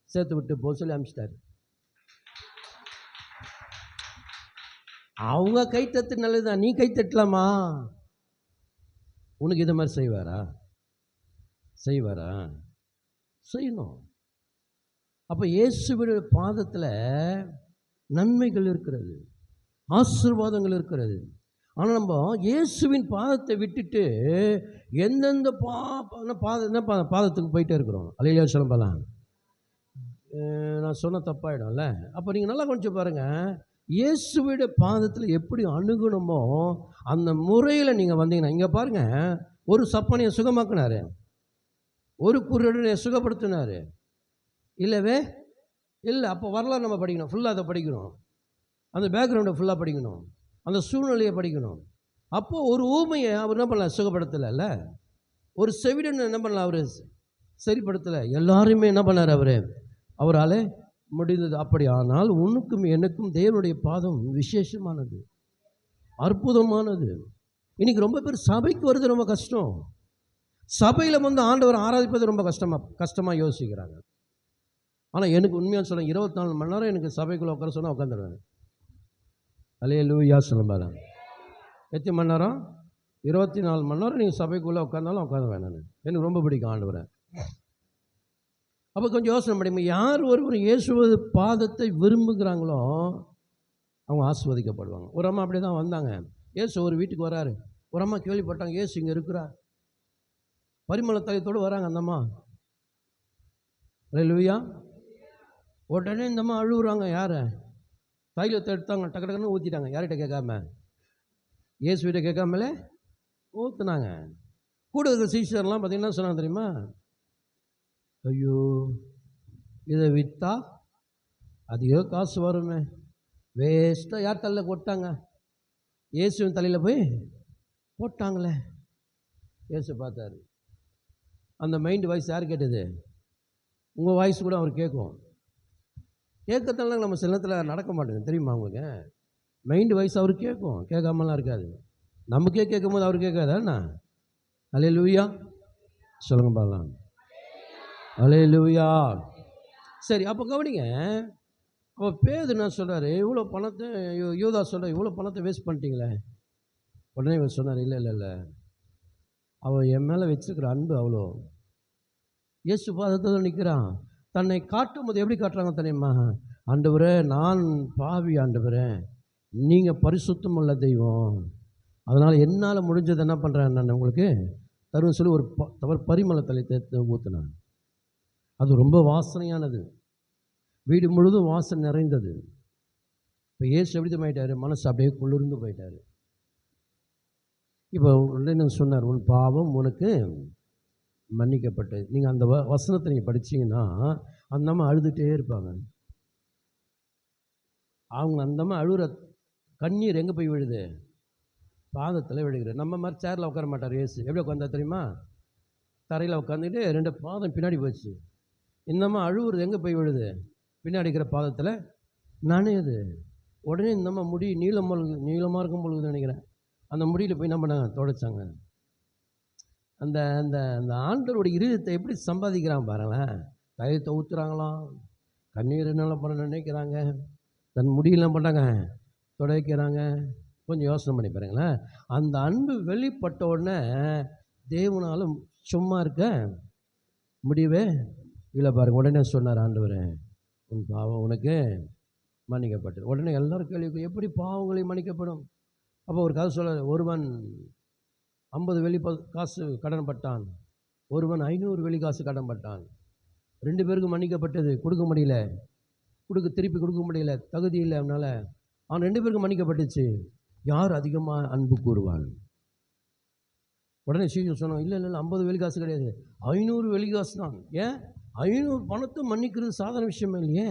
சேர்த்து விட்டு போக சொல்லி அனுப்பிச்சிட்டாரு. அவங்க கைத்தட்டு நல்லதுதான், நீ கைத்தட்டலாமா? உனக்கு இதை மாதிரி செய்வாரா? செய்யணும். அப்போ இயேசுவின் பாதத்தில் நன்மைகள் இருக்கிறது, ஆசீர்வாதங்கள் இருக்கிறது. ஆனால் நம்ம இயேசுவின் பாதத்தை விட்டுட்டு எந்தெந்த பாதத்துக்கு போயிட்டே இருக்கிறோம். அல்லேலூயா சொல்லலாம். நான் சொன்ன தப்பாயிடும்ல. அப்போ நீங்கள் நல்லா கொஞ்சம் பாருங்கள், இயேசுவிட பாதத்தில் எப்படி அணுகணுமோ அந்த முறையில் நீங்கள் வந்தீங்கன்னா, இங்கே பாருங்கள், ஒரு சப்பானியை சுகமாக்குனார், ஒரு குருடனை சுகப்படுத்தினார். இல்லவே இல்லை. அப்போ வரலாறு நம்ம படிக்கணும், ஃபுல்லாக அதை படிக்கணும், அந்த பேக்ரவுண்டை ஃபுல்லாக படிக்கணும், அந்த சூழ்நிலையை படிக்கணும். அப்போது ஒரு ஊமையை அவர் என்ன பண்ணலாம், சுகப்படுத்தலைல்ல. ஒரு செவிடன் என்ன பண்ணலாம், அவர் சரிப்படுத்தலை. எல்லாருமே என்ன பண்ணார், அவரால் முடிந்தது. அப்படி ஆனால் உனக்கும் எனக்கும் தேவனுடைய பாதம் விசேஷமானது, அற்புதமானது. இன்றைக்கி ரொம்ப பேர் சபைக்கு வருது ரொம்ப கஷ்டம், சபையில் வந்து ஆண்டவர் ஆராதிப்பது ரொம்ப கஷ்டமாக யோசிக்கிறாங்க. ஆனால் எனக்கு உண்மையாக சொல்ல, 24 மணி நேரம் எனக்கு சபைக்குள்ளே உட்கார சொன்னால் உட்காந்துருவேன். அல்லேலூயா சொல்லுங்க. எத்தனை மணி நேரம்? 24 மணி நேரம் நீங்கள் சபைக்குள்ளே உட்காந்தாலும் உட்காந்துருவேன் நான். எனக்கு ரொம்ப பிடிக்கும் ஆண்டவரை. அப்போ கொஞ்சம் யோசனை பண்ணி, யார் ஒருவர் இயேசுவது பாதத்தை விரும்புகிறாங்களோ அவங்க ஆசீர்வதிக்கப்படுவாங்க. ஒரு அம்மா அப்படி தான் வந்தாங்க. இயேசு ஒரு வீட்டுக்கு வராரு. ஒரு அம்மா கேள்விப்பட்டாங்க இயேசு இங்கே இருக்கிறார். பரிமள தைலத்தோடு வராங்க அந்த அம்மா. அல்லேலூயா. உடனே இந்த அம்மா அழுகுறாங்க. யாரை? தைலத்தை எடுத்தாங்க, டக்கு டக்குன்னு ஊற்றிட்டாங்க. யார்கிட்ட கேட்காம? இயேசுகிட்ட கேட்காமலே ஊற்றுனாங்க. கூட இருக்கிற சீஷர்லாம் பார்த்தீங்கன்னா சொன்னாங்க தெரியுமா? ஐயோ, இதை விற்றா அதிக காசு வருமே, வேஸ்ட்டாக யார் தலையில் போட்டாங்க? இயேசுவின் தலையில் போய் போட்டாங்களே. இயேசு பார்த்தாரு. அந்த மைண்ட் வாய்ஸ் யார் கேட்டது? உங்கள் வாய்ஸ் கூட அவர் கேட்கும். கேட்கறதுனால நம்ம சில நேரத்தில் நடக்க மாட்டேங்குது தெரியுமா உங்களுக்கு? மைண்டு வாய்ஸ் அவர் கேட்கும், கேட்காமலாம் இருக்காது. நமக்கே கேட்கும் போது அவர் கேட்காதாண்ணா? அல்லேலூயா சொல்லுங்க பார்க்கலாம். அல்லேலூயா. சரி, அப்போ கவனிங்க. அப்போ பேதுரு என்ன சொல்கிறாரு? இவ்வளோ பணத்தை யூதா சொல்கிறார், இவ்வளோ பணத்தை வேஸ்ட் பண்ணிட்டீங்களே. உடனே இவர் சொன்னார், இல்லை இல்லை இல்லை, அவள் என் மேலே வச்சுருக்கிற அன்பு அவ்வளோ. இயேசு பாதத்தில் நிற்கிறான். தன்னை காட்டும் போது எப்படி காட்டுறாங்க தெரியுமா? ஆண்டவரே, நான் பாவி ஆண்டவரே, நீங்கள் பரிசுத்தம் உள்ள தெய்வம், அதனால் என்னால் முடிஞ்சது என்ன பண்ணுறேன் நான் உங்களுக்கு தருன்னு சொல்லி ஒரு பரிமள தைலத்தை ஊற்றினான். அது ரொம்ப வாசனையானது, வீடு முழுதும் வாசனை நிறைந்தது. இப்போ இயேசு எப்படி போயிட்டார்? மனசு அப்படியே குளிர்ந்து போயிட்டார். இப்போ உடனே சொன்னார், உன் பாவம் உனக்கு மன்னிக்கப்பட்டது. நீங்கள் அந்த வசனத்தை நீங்கள் படித்தீங்கன்னா அந்த அம்மா அழுதுகிட்டே இருப்பாங்க. அவங்க அந்த அம்மா அழுகிற கண்ணீர் எங்கே போய் விழுது? பாதத்தில் விழுகிற. நம்ம மாதிரி சேரில் உட்கார மாட்டார் இயேசு. எப்படி உட்காந்தா தெரியுமா? தரையில் உட்காந்துட்டு 2 பாதம் பின்னாடி போச்சு. இந்தம்மா அழுகுறது எங்கே போய் விழுது? பின்னாடி இருக்கிற பாதத்தில் நனையுது. உடனே இந்தம்மா முடி நீளமாக இருக்கும் பொழுது நினைக்கிறேன், அந்த முடியில் போய் என்ன பண்ணாங்க? துடைச்சாங்க. அந்த அந்த அந்த ஆண்டவருடைய இருதயத்தை எப்படி சம்பாதிக்கிறான் பாருங்களேன். தைலத்தை ஊற்றுறாங்களாம், கண்ணீர் என்னெல்லாம் பண்ண நினைக்கிறாங்க, தன் முடியெல்லாம் பண்ணாங்க, துடைக்கிறாங்க. கொஞ்சம் யோசனை பண்ணி பாருங்களேன். அந்த அன்பு வெளிப்பட்ட உடனே தேவனாலும் சும்மா இருக்க முடியவே இல்லை பாருங்க. உடனே சொன்னார் ஆண்டவர், உன் பாவம் உனக்கு மன்னிக்கப்பட்டது. உடனே எல்லாரும் கேள்வி, எப்படி பாவங்களை மன்னிக்கப்படும்? அப்போ ஒரு கதை சொல்ல, ஒருவன் 50 வெள்ளி காசு கடன் பட்டான், ஒருவன் 500 வெள்ளி காசு கடன் பட்டான். 2 பேருக்கும் மன்னிக்கப்பட்டது. கொடுக்க முடியல, திருப்பி கொடுக்க முடியல, தகுதி இல்லை அவனால். அவன் 2 பேருக்கும் மன்னிக்கப்பட்டுச்சு. யார் அதிகமாக அன்பு கூறுவான்? உடனே சீக்கிரம் சொன்னான், இல்லை இல்லை 50 வெள்ளி காசு கிடையாது, 500 வெள்ளி காசு தான். ஏன்? 500 பணத்தை மன்னிக்கிறது சாதாரண விஷயமே இல்லையே.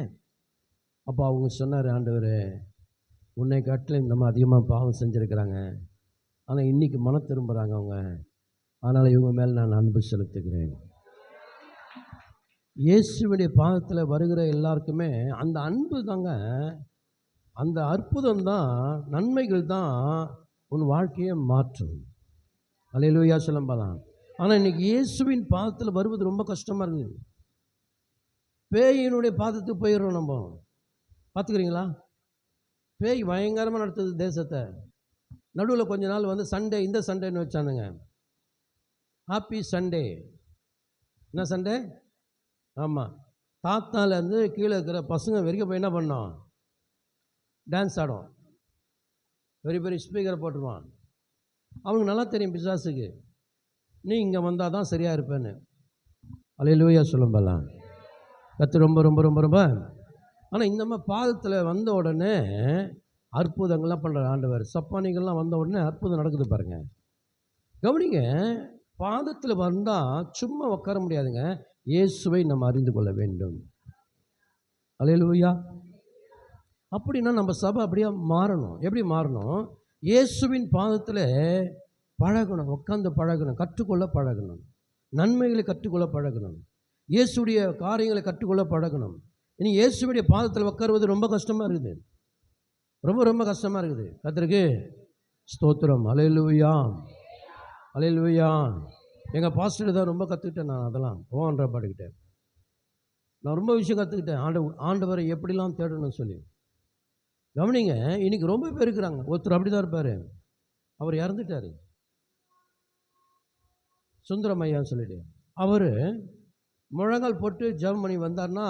அப்போ அவங்க சொன்னார், ஆண்டவர், உன்னை காட்டில் இந்த மாதிரி அதிகமாக பாவம் செஞ்சுருக்கிறாங்க, ஆனால் இன்றைக்கி மனம் திரும்புகிறாங்க அவங்க, அதனால் இவங்க மேலே நான் அன்பு செலுத்துகிறேன். இயேசுவுடைய பாதத்தில் வருகிற எல்லாருக்குமே அந்த அன்பு தாங்க, அந்த அற்புதம் தான், நன்மைகள் தான் உன் வாழ்க்கையை மாற்றும். அல்லேலூயா சொல்லலாம். ஆனால் இன்றைக்கி இயேசுவின் பாதத்தில் வருவது ரொம்ப கஷ்டமாக இருக்குது. பேயினுடைய பாதத்துக்கு போயிடுறோம் நம்ம. பார்த்துக்கிறீங்களா? பேய் பயங்கரமாக நடத்துது தேசத்தை. நடுவில் கொஞ்ச நாள் வந்து சண்டே, இந்த சண்டேன்னு வச்சானுங்க, ஹாப்பி சண்டே. என்ன சண்டே? ஆமாம், தாத்தாலேருந்து கீழே இருக்கிற பசங்க வரைக்கும் போய் என்ன பண்ணோம்? டான்ஸ் ஆடும். பெரிய பெரிய ஸ்பீக்கரை போட்டுருவான். அவனுக்கு நல்லா தெரியும் பிசாசுக்கு, நீ இங்கே வந்தால் தான் சரியாக இருப்பேன்னு. அல்லேலூயா சொல்லும்பலாம். கற்று ரொம்ப ரொம்ப ரொம்ப ரொம்ப. ஆனால் இந்த மாதிரி பாதத்தில் வந்த உடனே அற்புதங்கள்லாம் பண்ணுற ஆண்டவர். சப்பானிகள்லாம் வந்த உடனே அற்புதம் நடக்குது பாருங்கள். கவனிங்க, பாதத்தில் வந்தால் சும்மா உட்கார முடியாதுங்க. இயேசுவை நம்ம அறிந்து கொள்ள வேண்டும். அல்லேலூயா. அப்படின்னா நம்ம சபை அப்படியே மாறணும். எப்படி மாறணும்? இயேசுவின் பாதத்தில் பழகணும், உட்காந்து பழகணும், கற்றுக்கொள்ள பழகணும், நன்மைகளை கற்றுக்கொள்ள பழகணும், இயேசுடைய காரியங்களை கற்றுக்கொள்ள பழகணும். இனி இயேசுடைய பாதத்தில் உட்காருவது ரொம்ப கஷ்டமாக இருக்குது, ரொம்ப ரொம்ப கஷ்டமாக இருக்குது. கர்த்தருக்கு ஸ்தோத்திரம். அல்லேலூயா அல்லேலூயா. எங்கள் பாஸ்டர் தான் ரொம்ப கற்றுக்கிட்டேன் நான். அதெல்லாம் ஓன்ற பாட்டுக்கிட்டேன் நான் ரொம்ப விஷயம் கற்றுக்கிட்டேன். ஆண்டவரை எப்படிலாம் தேடணும்னு சொல்லி. கவனிங்க, இன்றைக்கி ரொம்ப பேர் இருக்கிறாங்க. ஒருத்தர் அப்படி தான் இருப்பார், அவர் இறந்துட்டார், சுந்தரம் ஐயான்னு சொல்லிட்டு. அவர் முழங்கால் போட்டு ஜெபம் பண்ணி வந்தார்னா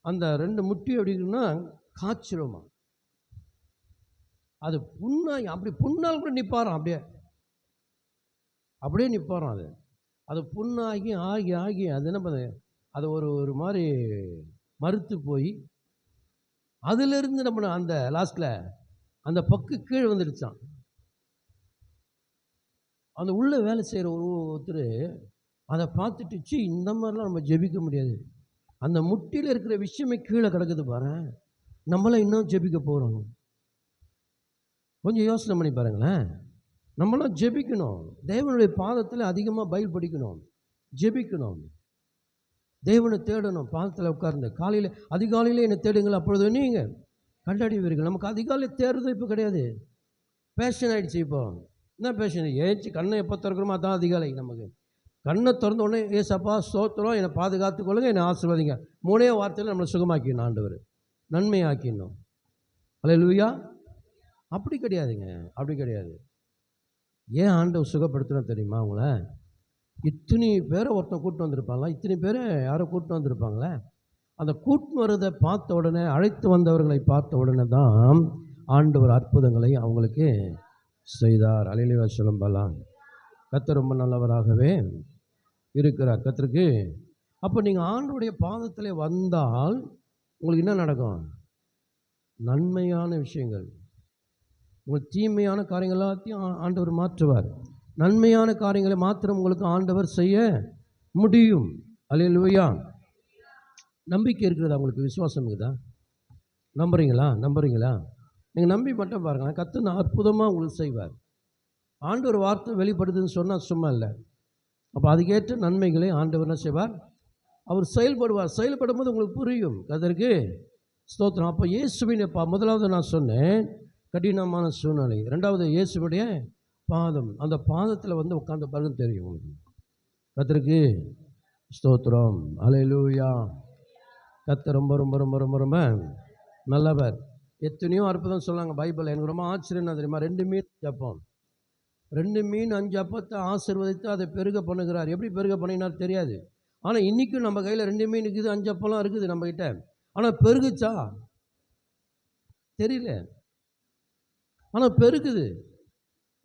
அந்த 2 முட்டி அப்படின்னா காய்ச்சிருமா. அது புண்ணாகி அப்படி புண்ணால் கூட நிற்பாராம், அப்படியே நிற்பாராம். அது புண்ணாகி ஆகி ஆகி அது என்ன பண்ணுது, அது ஒரு மாதிரி மறுத்து போய் அதிலிருந்து நம்ம அந்த லாஸ்ட்டில் அந்த பக்கு கீழே வந்துடுச்சான். அந்த உள்ள வேலை செய்கிற ஒருத்தர் அதை பார்த்துட்டு, சி இந்த மாதிரிலாம் நம்ம ஜெபிக்க முடியாது, அந்த முட்டியில் இருக்கிற விஷயமே கீழே கிடக்குது பாரு, நம்மளாம் இன்னும் ஜெபிக்க போகிறோம். கொஞ்சம் யோசனை பண்ணி பாருங்களேன். நம்மளாம் ஜெபிக்கணும், தேவனுடைய பாதத்தில் அதிகமாக பைபிள் படிக்கணும், ஜெபிக்கணும், தேவனை தேடணும். பாதத்தில் உட்கார்ந்து காலையில் அதிகாலையில் என்னை தேடுங்கள், அப்பொழுது நீங்கள் கண்டடைவீர்கள். நமக்கு அதிகாலையில் தேடுறது இப்போ கிடையாது, பேஷன் ஆகிடுச்சு. இப்போ என்ன பேஷன்? ஏச்சு கண்ணை எப்போ திறக்கிறோமோ அதான் அதிகாலை. நமக்கு கண்ணை திறந்த உடனே ஏசப்பா ஸ்தோத்திரம், என்னை பாதுகாத்துக் கொள்ளுங்க, என்னை ஆசீர்வதிங்க, 3 வார்த்தையில் நம்மளை சுகமாக்கிடணும், ஆண்டவர் நன்மையாக்கிடணும். அல்லேலூயா. அப்படி கிடையாதுங்க, அப்படி கிடையாது. ஏன் ஆண்டவர் சுகப்படுத்தணும் தெரியுமா? அவங்கள இத்தனை பேரை ஒருத்தன் கூப்பிட்டு வந்திருப்பாங்களா, இத்தனை பேரை யாரோ கூப்பிட்டு வந்திருப்பாங்களே, அந்த கூட்டு வரதை பார்த்த உடனே, அழைத்து வந்தவர்களை பார்த்த உடனே தான் ஆண்டவர் அற்புதங்களை அவங்களுக்கு செய்தார். அல்லேலூயா சொல்லும்பலாம். கர்த்தர் ரொம்ப நல்லவராகவே இருக்கிறார். கர்த்தருக்கு அப்போ நீங்கள் ஆண்டவருடைய பாதத்தில் வந்தால் உங்களுக்கு என்ன நடக்கும்? நன்மையான விஷயங்கள், உங்களுக்கு தீமையான காரியங்கள் எல்லாத்தையும் ஆண்டவர் மாற்றுவார். நன்மையான காரியங்களை மாத்திரம் உங்களுக்கு ஆண்டவர் செய்ய முடியும். அல்லேலூயா. நம்பிக்கை இருக்கிறதா உங்களுக்கு? விசுவாசம் இருக்குதா? நம்புறீங்களா? நீங்கள் நம்பி மட்டும் பாருங்கள், கர்த்தர் அற்புதமாக உங்களுக்கு செய்வார். ஆண்டவர் வார்த்தை வெளிப்படுதுன்னு சொன்னால் சும்மா இல்லை. அப்போ அதுக்கேற்ற நன்மைகளை ஆண்டவர் என்ன செய்வார்? அவர் செயல்படுவார். செயல்படும் போது உங்களுக்கு புரியும். கர்த்தருக்கு ஸ்தோத்திரம். அப்போ இயேசுவின் முதலாவது நான் சொன்னேன் கடினமான சூழ்நிலை, 2வது இயேசுவுடைய பாதம். அந்த பாதத்தில் வந்து உட்கார்ந்த பிறகு தெரியும் உங்களுக்கு. கர்த்தருக்கு ஸ்தோத்திரம். அல்லேலூயா. கர்த்தர் ரொம்ப ரொம்ப ரொம்ப ரொம்ப ரொம்ப நல்லவர். எத்தனையோ அற்புதம் சொன்னாங்க பைபிள். எனக்கு ரொம்ப ஆச்சரியம் என்ன தெரியுமா? 2 மீன் ஜப்பம், 2 மீன் 5 அப்பத்தை ஆசீர்வதித்து அதை பெருக பண்ணுகிறார். எப்படி பெருக பண்ணினார் தெரியாது. ஆனால் இன்றைக்கும் நம்ம கையில் 2 மீன் இருக்குது, 5 அப்பெல்லாம் இருக்குது நம்மக்கிட்ட. ஆனால் பெருகுச்சா? தெரியல. ஆனால் பெருகுது,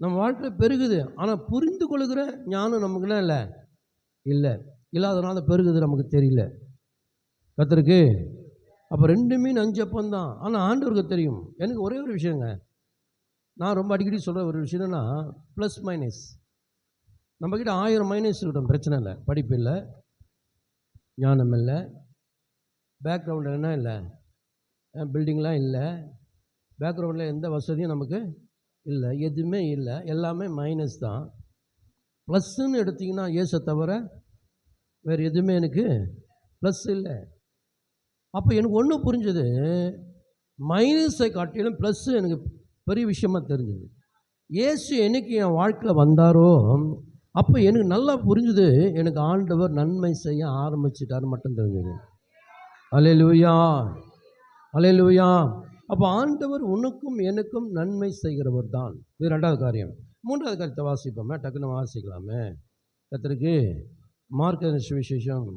நம்ம வாழ்க்கையில் பெருகுது. ஆனால் புரிந்து கொள்கிற ஞானம் நமக்குன்னா இல்லை, இல்லாதனால பெருகுது நமக்கு தெரியல. கர்த்தருக்கு அப்போ 2 மீன் 5 அப்பந்தான். ஆனால் ஆண்டவருக்கு தெரியும். எனக்கு ஒரே ஒரு விஷயங்க, நான் ரொம்ப அடிக்கடி சொல்கிற ஒரு விஷயம் என்னன்னா, ப்ளஸ் மைனஸ். நம்மக்கிட்ட 1000 மைனஸ் இருக்கட்டும், பிரச்சனை இல்லை. படிப்பு இல்லை, ஞானம் இல்லை, பேக்ரவுண்டில் என்ன இல்லை, பில்டிங்லாம் இல்லை, பேக்ரவுண்டில் எந்த வசதியும் நமக்கு இல்லை, எதுவுமே இல்லை, எல்லாமே மைனஸ் தான். ப்ளஸ்ன்னு எடுத்திங்கன்னா ஏசை தவிர வேறு எதுவுமே எனக்கு ப்ளஸ் இல்லை. அப்போ எனக்கு ஒன்று புரிஞ்சது, மைனஸை காட்டிலும் ப்ளஸ்ஸு எனக்கு பெரிய விஷயமாக தெரிஞ்சுது. இயேசு என்னைக்கு என் வாழ்க்கையில் வந்தாரோ அப்போ எனக்கு நல்லா புரிஞ்சுது, எனக்கு ஆண்டவர் நன்மை செய்ய ஆரம்பிச்சிட்டாரு மட்டும் தெரிஞ்சுது. அல்லேலூயா, அல்லேலூயா. அப்போ ஆண்டவர் உனக்கும் எனக்கும் நன்மை செய்கிறவர் தான். இது 2வது காரியம். 3வது காரியத்தை வாசிப்போமே, டக்குன்னு வாசிக்கலாமே. கர்த்தருக்கு மார்க்கு சுவிசேஷம்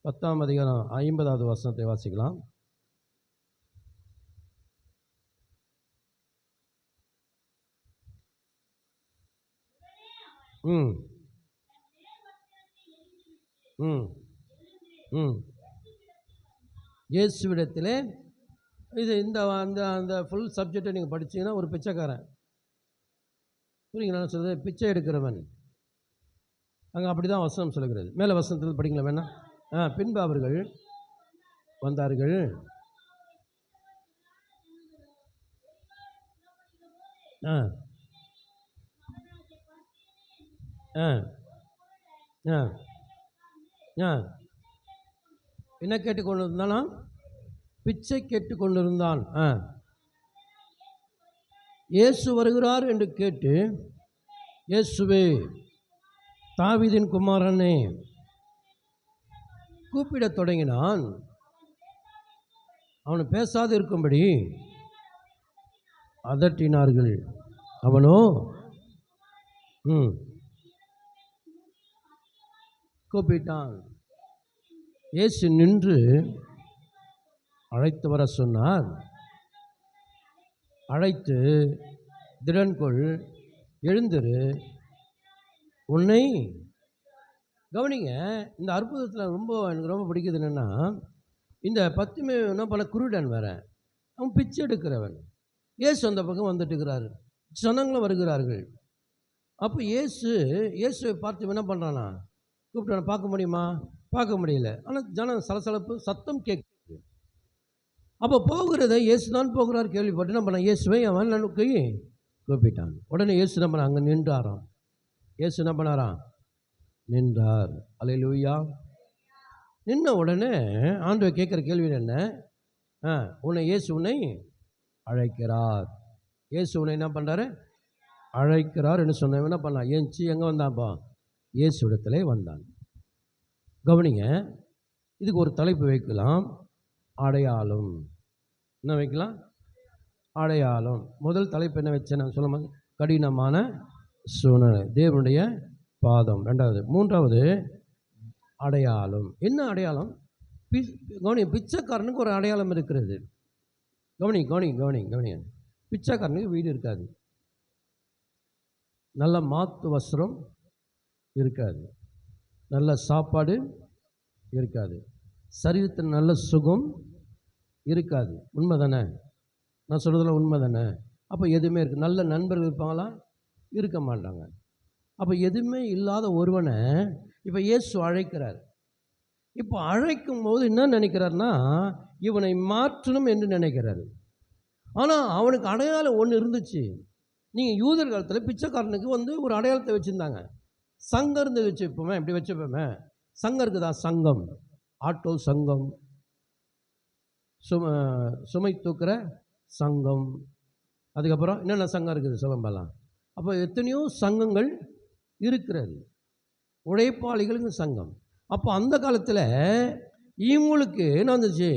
10ஆம் அதிகாரம் 50வது வசனத்தை வாசிக்கலாம். ம் ம் ம் இயேசுவிடத்தில் இது இந்த அந்த அந்த ஃபுல் சப்ஜெக்டை நீங்கள் படித்தீங்கன்னா ஒரு பிச்சைக்காரன், புரியுங்களா சொல்கிறது, பிச்சை எடுக்கிறவன். அங்கே அப்படி தான் வசனம் சொல்லுகிறது. மேலே வசனத்தில் படிங்களா வேணா? பின்பு அவர்கள் வந்தார்கள். என்ன கேட்டுக்கொண்டு இருந்தானா? பிச்சை கேட்டுக்கொண்டிருந்தான். இயேசு வருகிறார் என்று கேட்டு, இயேசுவே தாவீதின் குமாரனே கூப்பிடத் தொடங்கினான். அவன் பேசாது இருக்கும்படி அதட்டினார்கள். அவனோ கூப்பிட்டான். இயேசு நின்று அழைத்து வர சொன்னார். அழைத்து, திடன்கொள், எழுந்திரு, உன்னை கவனிங்க. இந்த அற்புதத்தில் எனக்கு ரொம்ப பிடிக்குது என்னென்னா, இந்த 10 என்ன பண்ண குருடன் வேற, அவன் பிச்சை எடுக்கிறவன். இயேசு அந்த பக்கம் வந்துட்டு இருக்கிறாரு, ஜனங்களும் வருகிறார்கள். அப்போ இயேசுவை பார்த்து என்ன பண்ணுறானா, கூப்பிட்டான. பார்க்க முடியுமா? பார்க்க முடியல. ஆனால் ஜனம் சலசலப்பு சத்தம் கேட்குது. அப்போ போகிறத இயேசு தான் போகிறார் கேள்விப்பட்டு என்ன பண்ண, இயேசுவை அவன் நோக்கி கூப்பிட்டான். உடனே இயேசு என்ன பண்ண, அங்கே நின்றாராம். இயேசு என்ன பண்ணாராம், நின்றார். அல்லேலூயா. நின்ன உடனே ஆண்டவர் கேட்குற கேள்வி என்ன, இயேசு உன்னை அழைக்கிறார். இயேசு உன்னை என்ன பண்ணுறாரு, அழைக்கிறார் என்று சொன்ன என்ன பண்ணலாம், ஏஞ்சி எங்கே வந்தான்ப்பா, இயேசு இடத்துல வந்தான். கவனிங்க, இதுக்கு ஒரு தலைப்பு வைக்கலாம், அடையாளம். என்ன வைக்கலாம், அடையாளம். முதல் தலைப்பு என்ன வச்சேன் நான் சொல்லும் போது, கடினமான சூழ்நிலை, தேவனுடைய பாதம். ரெண்டாவது, மூன்றாவது அடையாளம். என்ன அடையாளம்? கவனி, பிச்சைக்காரனுக்கு ஒரு அடையாளம் இருக்கிறது. கவனி. பிச்சைக்காரனுக்கு வீடு இருக்காது, நல்ல மாத்து வஸ்திரம் இருக்காது, நல்ல சாப்பாடு இருக்காது, சரீரத்தில் நல்ல சுகம் இருக்காது. உண்மை தானே? நான் சொல்கிறதுல உண்மை தானே? அப்போ எதுவுமே இருக்குது. நல்ல நண்பர்கள் இருப்பாங்களா? இருக்க மாட்டாங்க. அப்போ எதுவுமே இல்லாத ஒருவனை இப்போ இயேசு அழைக்கிறார். இப்போ அழைக்கும் போது என்ன நினைக்கிறார்னா, இவனை மாற்றணும் என்று நினைக்கிறாரு. ஆனால் அவனுக்கு அடையாளம் ஒன்று இருந்துச்சு. நீங்கள் யூதர் காலத்தில் பிச்சைக்காரனுக்கு ஒரு அடையாளத்தை வச்சுருந்தாங்க. சங்கம் இருந்து வச்சுப்போமே, இப்படி வச்சுப்போமே. சங்கம் இருக்குதா? சங்கம், ஆட்டோ சங்கம், சுமை தூக்குற சங்கம், அதுக்கப்புறம் என்னென்ன சங்கம் இருக்குது சொல்லம்பலாம். அப்போ எத்தனையோ சங்கங்கள் இருக்கிறது, உழைப்பாளிகளுக்கு சங்கம். அப்போ அந்த காலத்தில் இவங்களுக்கு என்ன வந்துச்சு,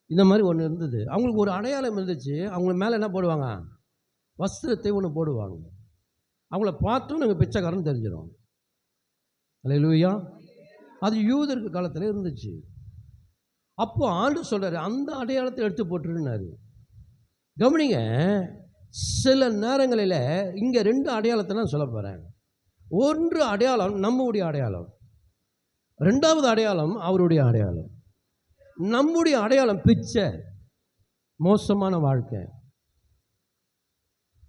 இந்த மாதிரி ஒன்று இருந்தது. அவங்களுக்கு ஒரு அடையாளம் இருந்துச்சு. அவங்க மேலே என்ன போடுவாங்க, வஸ்திரத்தை ஒன்று போடுவாங்க. அவங்கள பார்த்தும் நாங்கள் பிச்சைக்காரன் தெரிஞ்சிடும். அல்லேலூயா. அது யூதருக்கு காலத்தில் இருந்துச்சு. அப்போ ஆண்டு சொல்கிறாரு, அந்த அடையாளத்தை எடுத்து போட்டுருன்னாரு. கவனிங்க, சில நேரங்களில் இங்கே 2 அடையாளத்தை நான் சொல்ல போகிறேன். ஒன்று அடையாளம் நம்முடைய அடையாளம், 2வது அடையாளம் அவருடைய அடையாளம். நம்முடைய அடையாளம் பிச்சை, மோசமான வாழ்க்கை.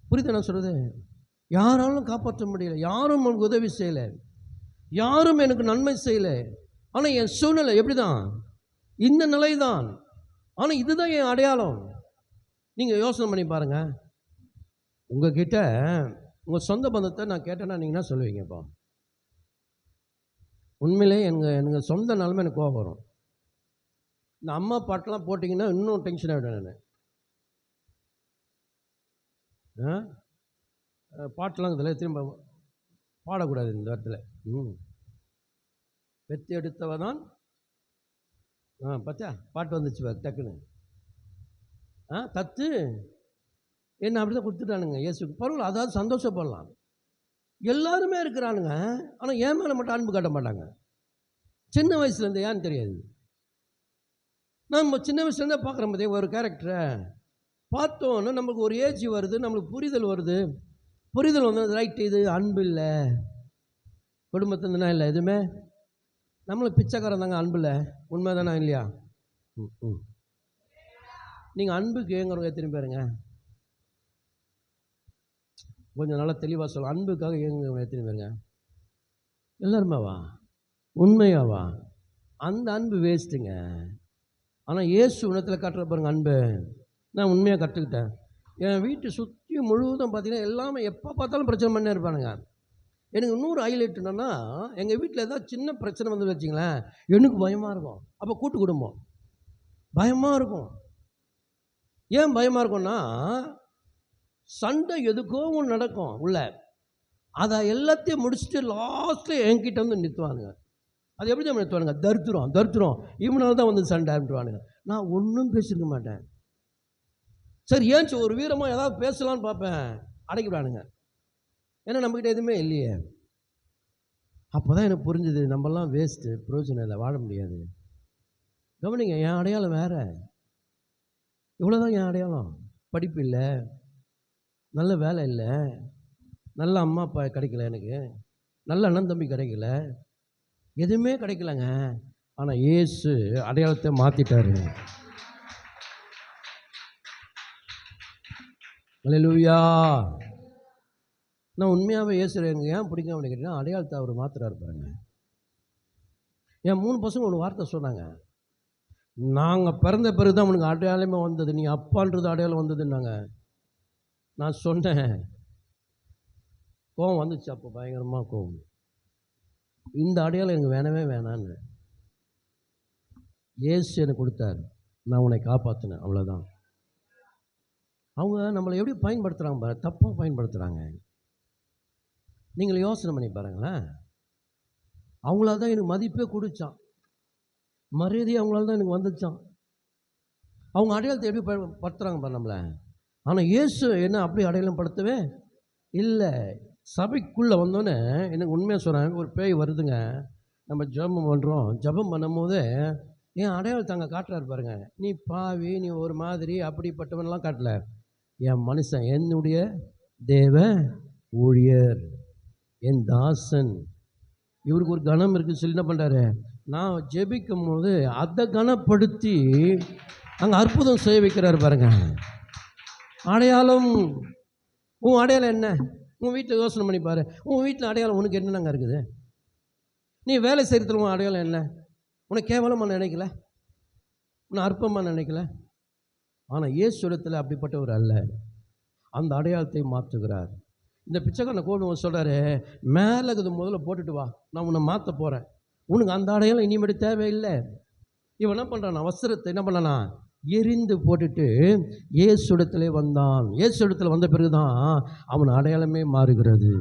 புரியுது நான் சொல்கிறது? யாராலும் காப்பாற்ற முடியல, யாரும் எனக்கு உதவி செய்யலை, யாரும் எனக்கு நன்மை செய்யலை. ஆனால் என் சூழ்நிலை எப்படி தான், இந்த நிலை தான். ஆனால் இதுதான் என் அடையாளம். நீங்கள் யோசனை பண்ணி பாருங்கள். உங்ககிட்ட உங்கள் சொந்த பந்தத்தை நான் கேட்டேன்னா நீங்கள் என்ன சொல்லுவீங்கப்பா? உண்மையிலே எங்கள் சொந்த நிலைமை எனக்கு கோபம் வரும். இந்த அம்மா பாட்டெலாம் போட்டிங்கன்னா இன்னும் டென்ஷன் ஆகிடும். நான் பாட்டெலாம் இதில் திரும்ப பாடக்கூடாது இந்த இடத்துல. பெற்று எடுத்தவ தான் பார்த்தா பாட்டு வந்துச்சு டக்குன்னு. தத்து என்ன அப்படி தான் கொடுத்துட்டானுங்க இயேசுக்கு. பரவாயில்ல, அதாவது சந்தோஷப்படலாம். எல்லாருமே இருக்கிறானுங்க, ஆனால் என் மேலே மட்டும் அன்பு காட்ட மாட்டாங்க. சின்ன வயசுலேருந்து ஏன்னு தெரியாது. நம்ம சின்ன வயசுலேருந்தே பார்க்குறோம் பார்த்தே ஒரு கேரக்டரை பார்த்தோன்னா நமக்கு ஒரு ஏஜ் வருது, நம்மளுக்கு புரிதல் வருது. புரிதல் வந்து ரைட்டு, இது அன்பு இல்லை, குடும்பத்தினா இல்லை, எதுவுமே நம்மளை பிச்சைக்காரன் தாங்க, அன்பு இல்லை. உண்மை தானே இல்லையா? நீங்கள் அன்புக்கு ஏங்குறவங்க எத்தனை பேருங்க? கொஞ்சம் நல்லா தெளிவாக சொல்ல. அன்புக்காக ஏங்குறவங்க எத்தனை பேருங்க? எல்லாருமேவா? உண்மையாவா? அந்த அன்பு வேஸ்ட்டுங்க. ஆனால் இயேசு உணத்தில் காட்டுற பாருங்க அன்பு. நான் உண்மையாக கற்றுக்கிட்டேன். என் வீட்டை சுற்றி முழுவதும் பார்த்தீங்கன்னா எல்லாமே எப்போ பார்த்தாலும் பிரச்சனை பண்ணே இருப்பானுங்க. எனக்கு இன்னொரு ஹைலைட் என்னன்னா, எங்கள் வீட்டில் ஏதாவது சின்ன பிரச்சனை வந்து வச்சிங்களேன், எனக்கு பயமாக இருக்கும். அப்போ கூட்டு குடும்பம் பயமாக இருக்கும். ஏன் பயமாக இருக்கும்னா, சண்டை எதுக்கோ ஒன்று நடக்கும் உள்ள, அதை எல்லாத்தையும் முடிச்சுட்டு லாஸ்ட்டில் என்கிட்ட வந்து நிறுத்துவானுங்க. அது எப்படி தான் நிறுத்துவானுங்க? தருத்துறோம் இவனால தான் வந்து சண்டைன்ட்டுவானுங்க. நான் ஒன்றும் பேசியிருக்க மாட்டேன். சரி ஏன்ச்சு ஒரு வீரமாக ஏதாவது பேசலான்னு பார்ப்பேன், அடைக்கிவிடானுங்க. ஏன்னா நம்மக்கிட்ட எதுவுமே இல்லையே. அப்போ தான் எனக்கு புரிஞ்சுது, நம்மலாம் வேஸ்ட்டு, பிரயோஜனம் இல்லை, வாழ முடியாது. கவனிங்க, என் அடையாளம் வேறு. இவ்வளோதான் என் அடையாளம். படிப்பு இல்லை, நல்ல வேலை இல்லை, நல்ல அம்மா அப்பா கிடைக்கல, எனக்கு நல்ல அண்ணன் தம்பி கிடைக்கல, எதுவுமே கிடைக்கலங்க. ஆனால் இயேசு அடையாளத்தை மாற்றிட்டாரு. அல்லேலூயா. நான் உண்மையாகவே இயேசு எனக்கு ஏன் பிடிக்கும் அப்படின்னு கேட்டீங்கன்னா, அடையாளத்தை அவர் மாற்றுறாரு பாருங்க. என் 3 பசங்க ஒரு வார்த்தை சொன்னாங்க, நாங்கள் பிறந்த பிறகு தான் உனக்கு அடையாளமே வந்தது, நீ அப்பான்றது அடையாளம் வந்ததுன்னாங்க. நான் சொன்னேன், கோவம் வந்துச்சு, அப்போ பயங்கரமாக கோவம். இந்த அடையாளம் எனக்கு வேணவே வேணான்னு. இயேசு எனக்கு கொடுத்தார், நான் உன்னை காப்பாற்றினேன், அவ்வளோதான். அவங்க நம்மளை எப்படி பயன்படுத்துகிறாங்க பாரு, தப்பாக பயன்படுத்துகிறாங்க. நீங்கள் யோசனை பண்ணி பாருங்களேன். அவங்களால தான் எனக்கு மதிப்பே கொடுத்தான், மரியாதை அவங்களால தான் எனக்கு வந்துச்சான். அவங்க அடையாளத்தை எப்படி படுத்துகிறாங்க பாரு நம்மளை. ஆனால் இயேசு என்ன அப்படி அடையாளம் படுத்தவே இல்லை. சபைக்குள்ளே வந்தோன்னே எனக்கு உண்மையாக சொல்கிறாங்க, ஒரு பேய் வருதுங்க, நம்ம ஜெபம் பண்ணுறோம், ஜெபம் பண்ணும் போது என் அடையாளத்தை அங்கே காட்டுறாரு பாருங்க. நீ பாவி, நீ ஒரு மாதிரி அப்படிப்பட்டவன்லாம் காட்டல, என் மனுஷன், என்னுடைய தேவ ஊழியர், என் தாசன், இவருக்கு ஒரு கணம் இருக்குது சொல்லி என்ன பண்ணுறாரு, நான் ஜெபிக்கும் போது அதை கனப்படுத்தி அங்கே அற்புதம் செய்ய வைக்கிறாரு பாருங்க. அடையாளம், உன் அடையாளம் என்ன? உன் வீட்டில் யோசனை பண்ணி பாரு, உன் வீட்டில் அடையாளம் உனக்கு என்னென்னங்க இருக்குது? நீ வேலை செய்கிறதுல உன் அடையாளம் என்ன? உன்னை கேவலமாக நினைக்கல, உன்னை அற்பமாக நினைக்கல. ஆனால் இயேசு இடத்துல அப்படிப்பட்டவர் அல்ல, அந்த அடையாளத்தை மாற்றுகிறார். இந்த பிச்சைக்காரனை கோடு சொல்கிறாரு, மேலே இருக்குது முதல்ல போட்டுட்டு வா, நான் உன்னை மாற்ற போகிறேன், உனக்கு அந்த அடையாளம் இனிமேட்டு தேவையில்லை. இவன் என்ன பண்ணுறான், வஸ்திரத்தை என்ன பண்ணானா எரிந்து போட்டுட்டு இயேசு இடத்துல வந்தான். இயேசு இடத்துல வந்த பிறகு தான் அவன் அடையாளமே மாறுகிறது.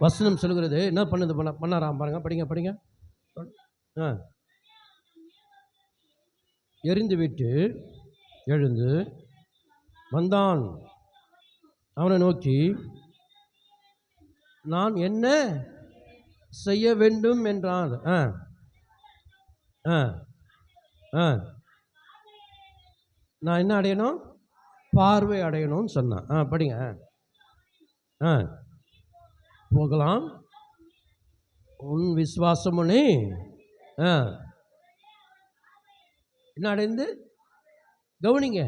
வசனம் சொல்கிறது, என்ன பண்ணது பண்ணாராம் பாருங்க, படிங்க படிங்க. எரிந்து விட்டு எழுந்து வந்தான். அவனை நோக்கி, நான் என்ன செய்ய வேண்டும் என்றான். நான் என்ன அடையணும்? பார்வை அடையணும்னு சொன்னான். படிங்க. போகலாம், உன் விசுவாசமுனே என்ன அடைந்து. கவனிங்க,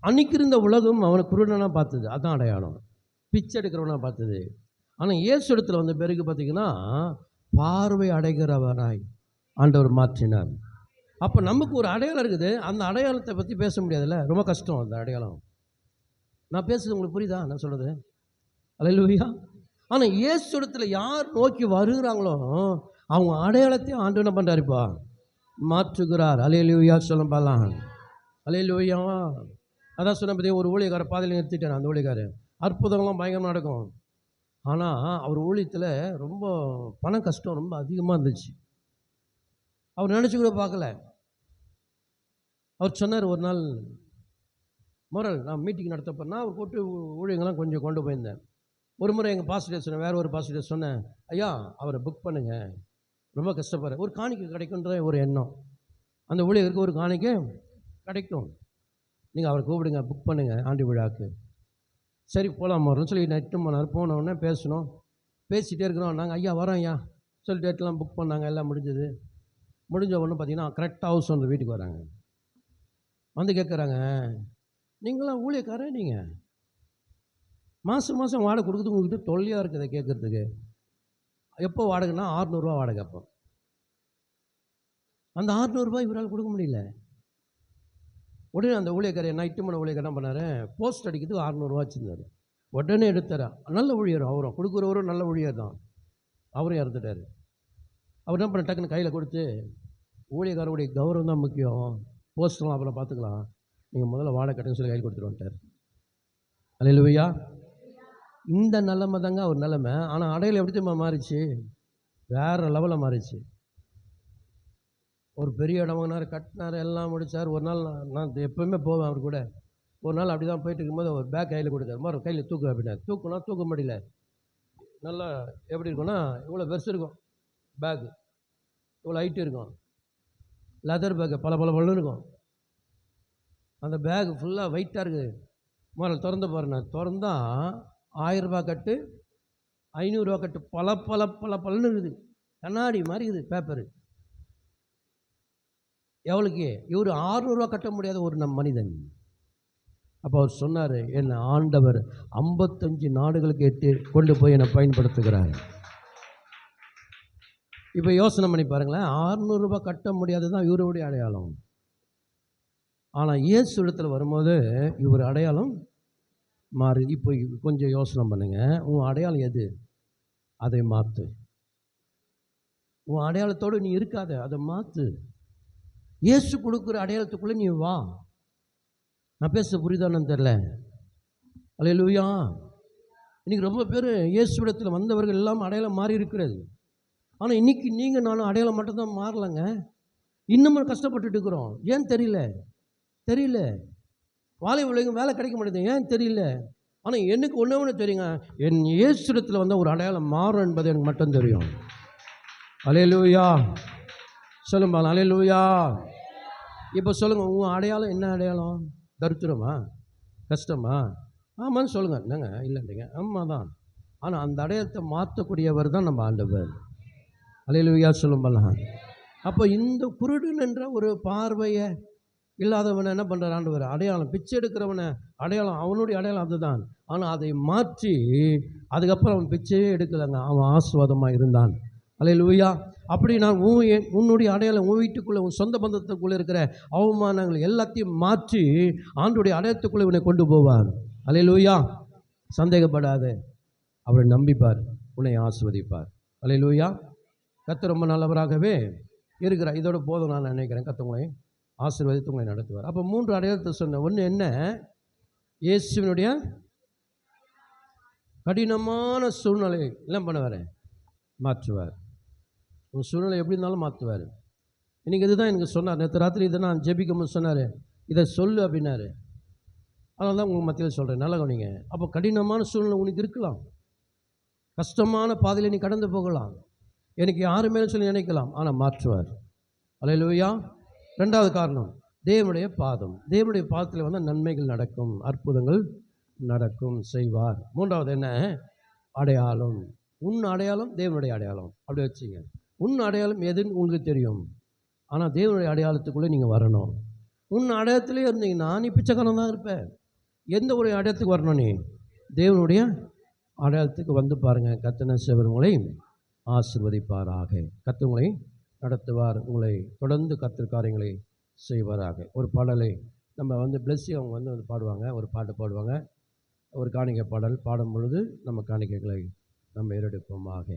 அன்னைக்கு இருந்த உலகம் அவனை குருடனா பார்த்தது, அதான் அடையாளம், பிச்சை எடுக்கிறவனா பார்த்தது. ஆனால் இயேசு இடத்துல வந்த பிறகு பார்த்தீங்கன்னா பார்வை அடைகிறவனாய் ஆண்டவர் மாற்றினார். அப்போ நமக்கு ஒரு அடையாளம் இருக்குது, அந்த அடையாளத்தை பற்றி பேச முடியாதுல்ல, ரொம்ப கஷ்டம் அந்த அடையாளம். நான் பேசுறது உங்களுக்கு புரியுதா நான் சொல்கிறது? அல்லேலூயா. ஆனால் இயேசு இடத்துல யார் நோக்கி வருகிறாங்களோ அவங்க அடையாளத்தையும் ஆண்டவர் என்ன பண்ணுறாருப்பா, மாற்றுகிறார். அல்லேலூயா சொல்ல பாலாம். அல்லேலூயா. அதான் சொன்ன பற்றி ஒரு ஊழியக்கார பாதையில் நிறுத்திட்டார். அந்த ஊழியக்காரர் அற்புதங்கள்லாம் பயங்கரமாக நடக்கும், ஆனால் அவர் ஊழியத்தில் ரொம்ப பண கஷ்டம் ரொம்ப அதிகமாக இருந்துச்சு. அவர் நினச்சி கூட பார்க்கல. அவர் சொன்னார், ஒரு நாள் முரல் நான் மீட்டிங் நடத்தப்போனா அவர் கூட்டு ஊழியங்கள்லாம் கொஞ்சம் கொண்டு போயிருந்தேன். ஒரு முறை எங்கள் பாஸ்டர் சொன்னேன், வேறு ஒரு பாஸ்டர் சொன்னேன், ஐயா அவரை புக் பண்ணுங்கள், ரொம்ப கஷ்டப்படுற, ஒரு காணிக்கை கிடைக்குன்ற ஒரு எண்ணம், அந்த ஊழியருக்கு ஒரு காணிக்கை கிடைக்கும், நீங்கள் அவரை கூப்பிடுங்க, புக் பண்ணுங்கள் ஆண்டு விழாவுக்கு. சரி போகலாம் வரோம்னு சொல்லி 8 மணி நேரம் போனோடனே பேசணும், பேசிகிட்டே இருக்கிறோம். நாங்கள் ஐயா வரோம் ஐயா சொல்லி டேட்லாம் புக் பண்ணாங்க, எல்லாம் முடிஞ்சது. முடிஞ்ச ஒன்று பார்த்தீங்கன்னா கரெக்டாக ஹவுஸ் வந்து வீட்டுக்கு வராங்க, வந்து கேட்குறாங்க, நீங்களாம் ஊழியக்காரன், நீங்கள் மாதம் மாதம் வாடகை கொடுக்குறது உங்கள்கிட்ட தொல்லையாக இருக்குது கேட்குறதுக்கு. எப்போ வாடகைன்னா 600 ரூபா வாடகை. அப்போ அந்த 600 ரூபாய் இவரால் கொடுக்க முடியல. உடனே அந்த ஊழியக்காரர், நைட்டு மணி ஊழியக்காரர் என்ன பண்ணார், போஸ்ட் அடிக்கிறதுக்கு 600 ரூபா வச்சுருந்தார். உடனே எடுத்தார். நல்ல ஊழியர் அவரும், கொடுக்குறவரும் நல்ல ஊழியர் தான், அவரும் இறந்துட்டார். அவர் என்ன பண்ண, டக்குன்னு கையில் கொடுத்து, ஊழியக்காரருடைய கௌரவம் தான் முக்கியம், போஸ்ட்லாம் அப்புறம் பார்த்துக்கலாம், நீங்கள் முதல்ல வாடகை கட்டுன்னு சொல்லி கையில் கொடுத்துட்டு வந்துட்டார். அல்லேலூயா. இந்த நிலைமை தாங்க ஒரு நிலைமை. ஆனால் அடையாளம் எப்படி தெரியுமா மாறிச்சு, வேறு லெவலில் மாறிச்சு. ஒரு பெரிய இடம் வாங்கினார், கட்டினார், எல்லாம் முடித்தார். ஒரு நாள் நான் எப்போவுமே போவேன் அவர் கூட. ஒரு நாள் அப்படி தான் போயிட்டு இருக்கும்போது ஒரு பேக் கையில் கொடுத்தார், மாதிரி கையில் தூக்கு அப்படின்னார். தூக்குனா தூக்க முடியல, நல்லா எப்படி இருக்கும்னா இவ்வளோ பெருசு இருக்கும் பேக்கு, இவ்வளோ ஹைட்டு இருக்கும், லெதர் பேக்கு பல பலன்னு இருக்கும். அந்த பேக் ஃபுல்லாக வெயிட்டாக இருக்குது. முதல்ல திறந்து பாருண்ணா, திறந்தா 1000 ரூபா கட்டு, 500 ரூபா கட்டு பல பலன்னு இருக்குது. கண்ணாடி மாதிரி இருக்குது பேப்பரு. எவ்வளோக்கு? இவர் 600 ரூபா கட்ட முடியாத ஒரு மனிதன். அப்போ அவர் சொன்னார், என் ஆண்டவர் 55 நாடுகளுக்கு கொண்டு போய் என்னை பயன்படுத்துகிறார். இப்போ யோசனை பண்ணி பாருங்களேன், 600 ரூபா கட்ட முடியாது தான் இவருடைய அடையாளம். ஆனால் இயேசு இடத்துல வரும்போது இவர் அடையாளம் மாறி. இப்போ கொஞ்சம் யோசனை பண்ணுங்க, உன் அடையாளம் எது? அதை மாற்று. உன் அடையாளத்தோடு நீ இருக்காத, அதை மாற்று. இயேசு கொடுக்குற அடையாளத்துக்குள்ளே நீ வா. நான் பேச புரிதானு தெரில. அல்லேலூயா. இன்றைக்கி ரொம்ப பேர் இயேசு இடத்துல வந்தவர்கள் எல்லாம் அடையாளம் மாறி இருக்கிறது. ஆனால் இன்றைக்கி நீங்கள் நானும் அடையாளம் மட்டும்தான் மாறலைங்க. இன்னமும் கஷ்டப்பட்டுட்டு இருக்கிறோம். ஏன் தெரியல. வாழை உலகம் வேலை கிடைக்க மாட்டேங்குது. ஏன் தெரியல. ஆனால் எனக்கு ஒன்று தெரியுங்க, என் இயேசு இடத்துல வந்த ஒரு அடையாளம் மாறும் என்பது எனக்கு மட்டும் தெரியும். அல்லேலூயா. சொல்லுங்க அல்லேலூயா. இப்போ சொல்லுங்கள், உங்கள் அடையாளம் என்ன அடையாளம்? தரித்திரமா? கஷ்டமா? ஆமான்னு சொல்லுங்கள். என்னங்க இல்லைன்றீங்க? ஆமாம் தான். ஆனால் அந்த அடையாளத்தை மாற்றக்கூடியவர் தான் நம்ம ஆண்டவர். அல்லேலூயா சொல்லும்பலாம். அப்போ இந்த குருடன் என்ற ஒரு பார்வையை இல்லாதவனை என்ன பண்ணுறார் ஆண்டவர்? அடையாளம் பிச்சை எடுக்கிறவனை அடையாளம், அவனுடைய அடையாளம் அதுதான். ஆனால் அதை மாற்றி அதுக்கப்புறம் அவன் பிச்சையே எடுக்கலைங்க, அவன் ஆசீர்வாதமாக இருந்தான். அல்லேலூயா. அப்படி நான் உன்னுடைய அடையாளம், உன் வீட்டுக்குள்ளே, உன் சொந்த பந்தத்துக்குள்ளே இருக்கிற அவமானங்கள் எல்லாத்தையும் மாற்றி ஆண்டுடைய அடையாளத்துக்குள்ளே உன்னை கொண்டு போவார். அல்லேலூயா. சந்தேகப்படாத, அவரை நம்பிப்பார், உன்னை ஆசீர்வதிப்பார். அல்லேலூயா. கர்த்தர் ரொம்ப நல்லவராகவே இருக்கிறார். இதோட போதும் நான் நினைக்கிறேன். கர்த்தர் உங்களை ஆசீர்வதித்து உங்களை நடத்துவார். அப்போ 3 அடையாளத்தை சொன்னேன். ஒன்று என்ன? இயேசுவினுடைய கடினமான சூழ்நிலை எல்லாம் பண்ணுவார், மாற்றுவார். உங்கள் சூழ்நிலை எப்படி இருந்தாலும் மாற்றுவார். இன்றைக்கி இதுதான் எனக்கு சொன்னார். நேற்று ராத்திரி இதை நான் ஜெபிக்கும்போது சொன்னார், இதை சொல்லு அப்படின்னாரு. அதனால தான் உங்கள் மத்தியில் சொல்கிறேன், நல்லா கவனிங்க. அப்போ கடினமான சூழ்நிலை உனக்கு இருக்கலாம், கஷ்டமான பாதையில் நீ கடந்து போகலாம், எனக்கு யாருமே சொல்லி நினைக்கலாம், ஆனால் மாற்றுவார். அல்லேலூயா. 2வது காரணம், தேவனுடைய பாதம். தேவனுடைய பாதத்தில் வந்து நன்மைகள் நடக்கும், அற்புதங்கள் நடக்கும், செய்வார். 3வது என்ன? அடையாளம். உன் அடையாளம் தேவனுடைய அடையாளம். அப்படி வச்சுங்க. உன் அடையாளம் எதுன்னு உங்களுக்கு தெரியும், ஆனால் தேவனுடைய அடையாளத்துக்குள்ளே நீங்கள் வரணும். உன் அடையாளத்திலே இருந்தீங்கன்னா நீ பிச்சைக்காரன் தான் இருப்பேன். எந்த ஒரு அடையாளத்துக்கு வரணும்? நீ தேவனுடைய அடையாளத்துக்கு வந்து பாருங்கள். கர்த்தர் உங்களை ஆசீர்வதிப்பாராக. கர்த்தர் உங்களை நடத்துவார். உங்களை தொடர்ந்து கர்த்தர் காரியங்களை செய்வாராக. ஒரு பாடலை நம்ம வந்து பிளஸ்ஸி அவங்க வந்து பாடுவாங்க, ஒரு பாட்டு பாடுவாங்க, ஒரு காணிக்கை பாடல் பாடும் பொழுது நம்ம காணிக்கைகளை நம்ம ஏறெடுப்போமாக.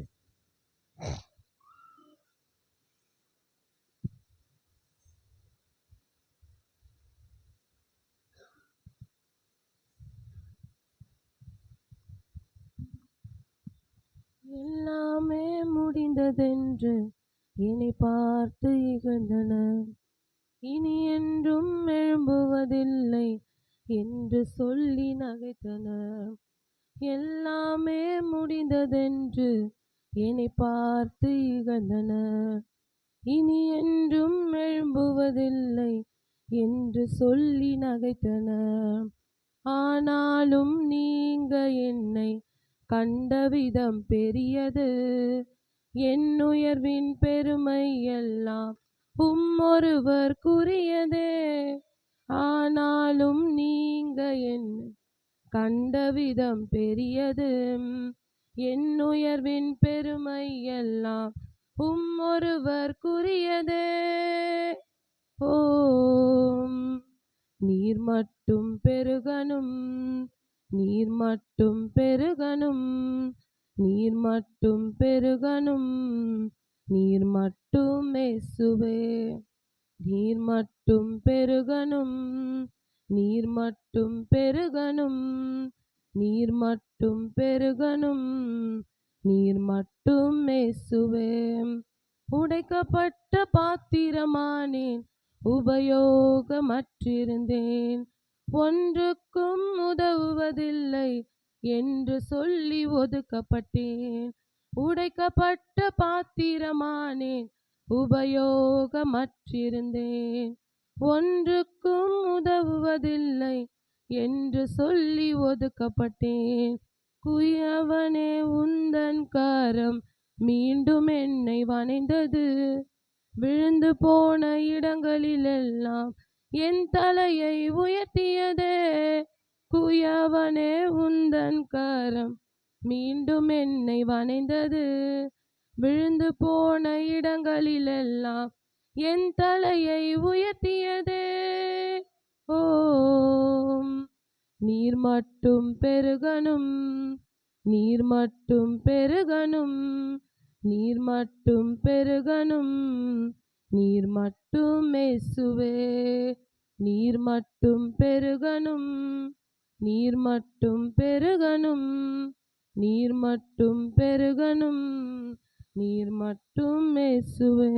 எல்லாமே முடிந்ததென்று என்னை பார்த்து இகழ்ந்தனர், இனி என்றும் எழும்புவதில்லை என்று சொல்லி நகைத்தனர். எல்லாமே முடிந்ததென்று என்னை பார்த்து இகழ்ந்தனர், இனி என்றும் எழும்புவதில்லை என்று சொல்லி நகைத்தனர். ஆனாலும் நீங்க என்னை கண்டவிதம் பெரியது, என் உயர்வின் பெருமை எல்லாம் ஒருவருக்குரியதே. ஆனாலும் நீங்க என்னை கண்டவிதம் பெரியது, என் உயர்வின் பெருமை எல்லாம் ஒருவருக்குரியதே. ஓம் நீர் மட்டும் பெருகணும், நீர் மட்டும் பெருகணும், நீர் மட்டும் பெருகணும், நீர் மட்டும் இயேசுவே. நீர் மட்டும் பெருகணும், நீர் மட்டும் பெருகணும், நீர் மட்டும் பெருகணும், நீர் மட்டும் இயேசுவே. உடைக்கப்பட்ட பாத்திரமானேன், உபயோகமற்றிருந்தேன், ஒன்றுக்கும் உதவுவதில்லை என்று சொல்லி ஒதுக்கப்பட்டேன். உடைக்கப்பட்ட பாத்திரமானேன், உபயோகமற்றிருந்தேன். ஒன்றுக்கும் உதவுவதில்லை என்று சொல்லி ஒதுக்கப்பட்டேன். குயவனே, உந்தன் கரம் மீண்டும் என்னை வணைந்தது. விழுந்து போன இடங்களிலெல்லாம் என் தலையை உயர்த்தியதே. குயவனே, உந்தன் கரம் மீண்டும் என்னை வணைந்தது. விழுந்து போன இடங்களிலெல்லாம் என் தலையை உயர்த்தியதே. ஓம் நீர் மட்டும் பெருகணும், நீர் மட்டும் பெருகணும், நீர் மட்டும் பெருகணும், நீர் மட்டும் இயேசுவே. நீர் மட்டும் பெருகணும், நீர் மட்டும் பெருகணும், நீர் மட்டும் பெருகணும், நீர் மட்டும் இயேசுவே.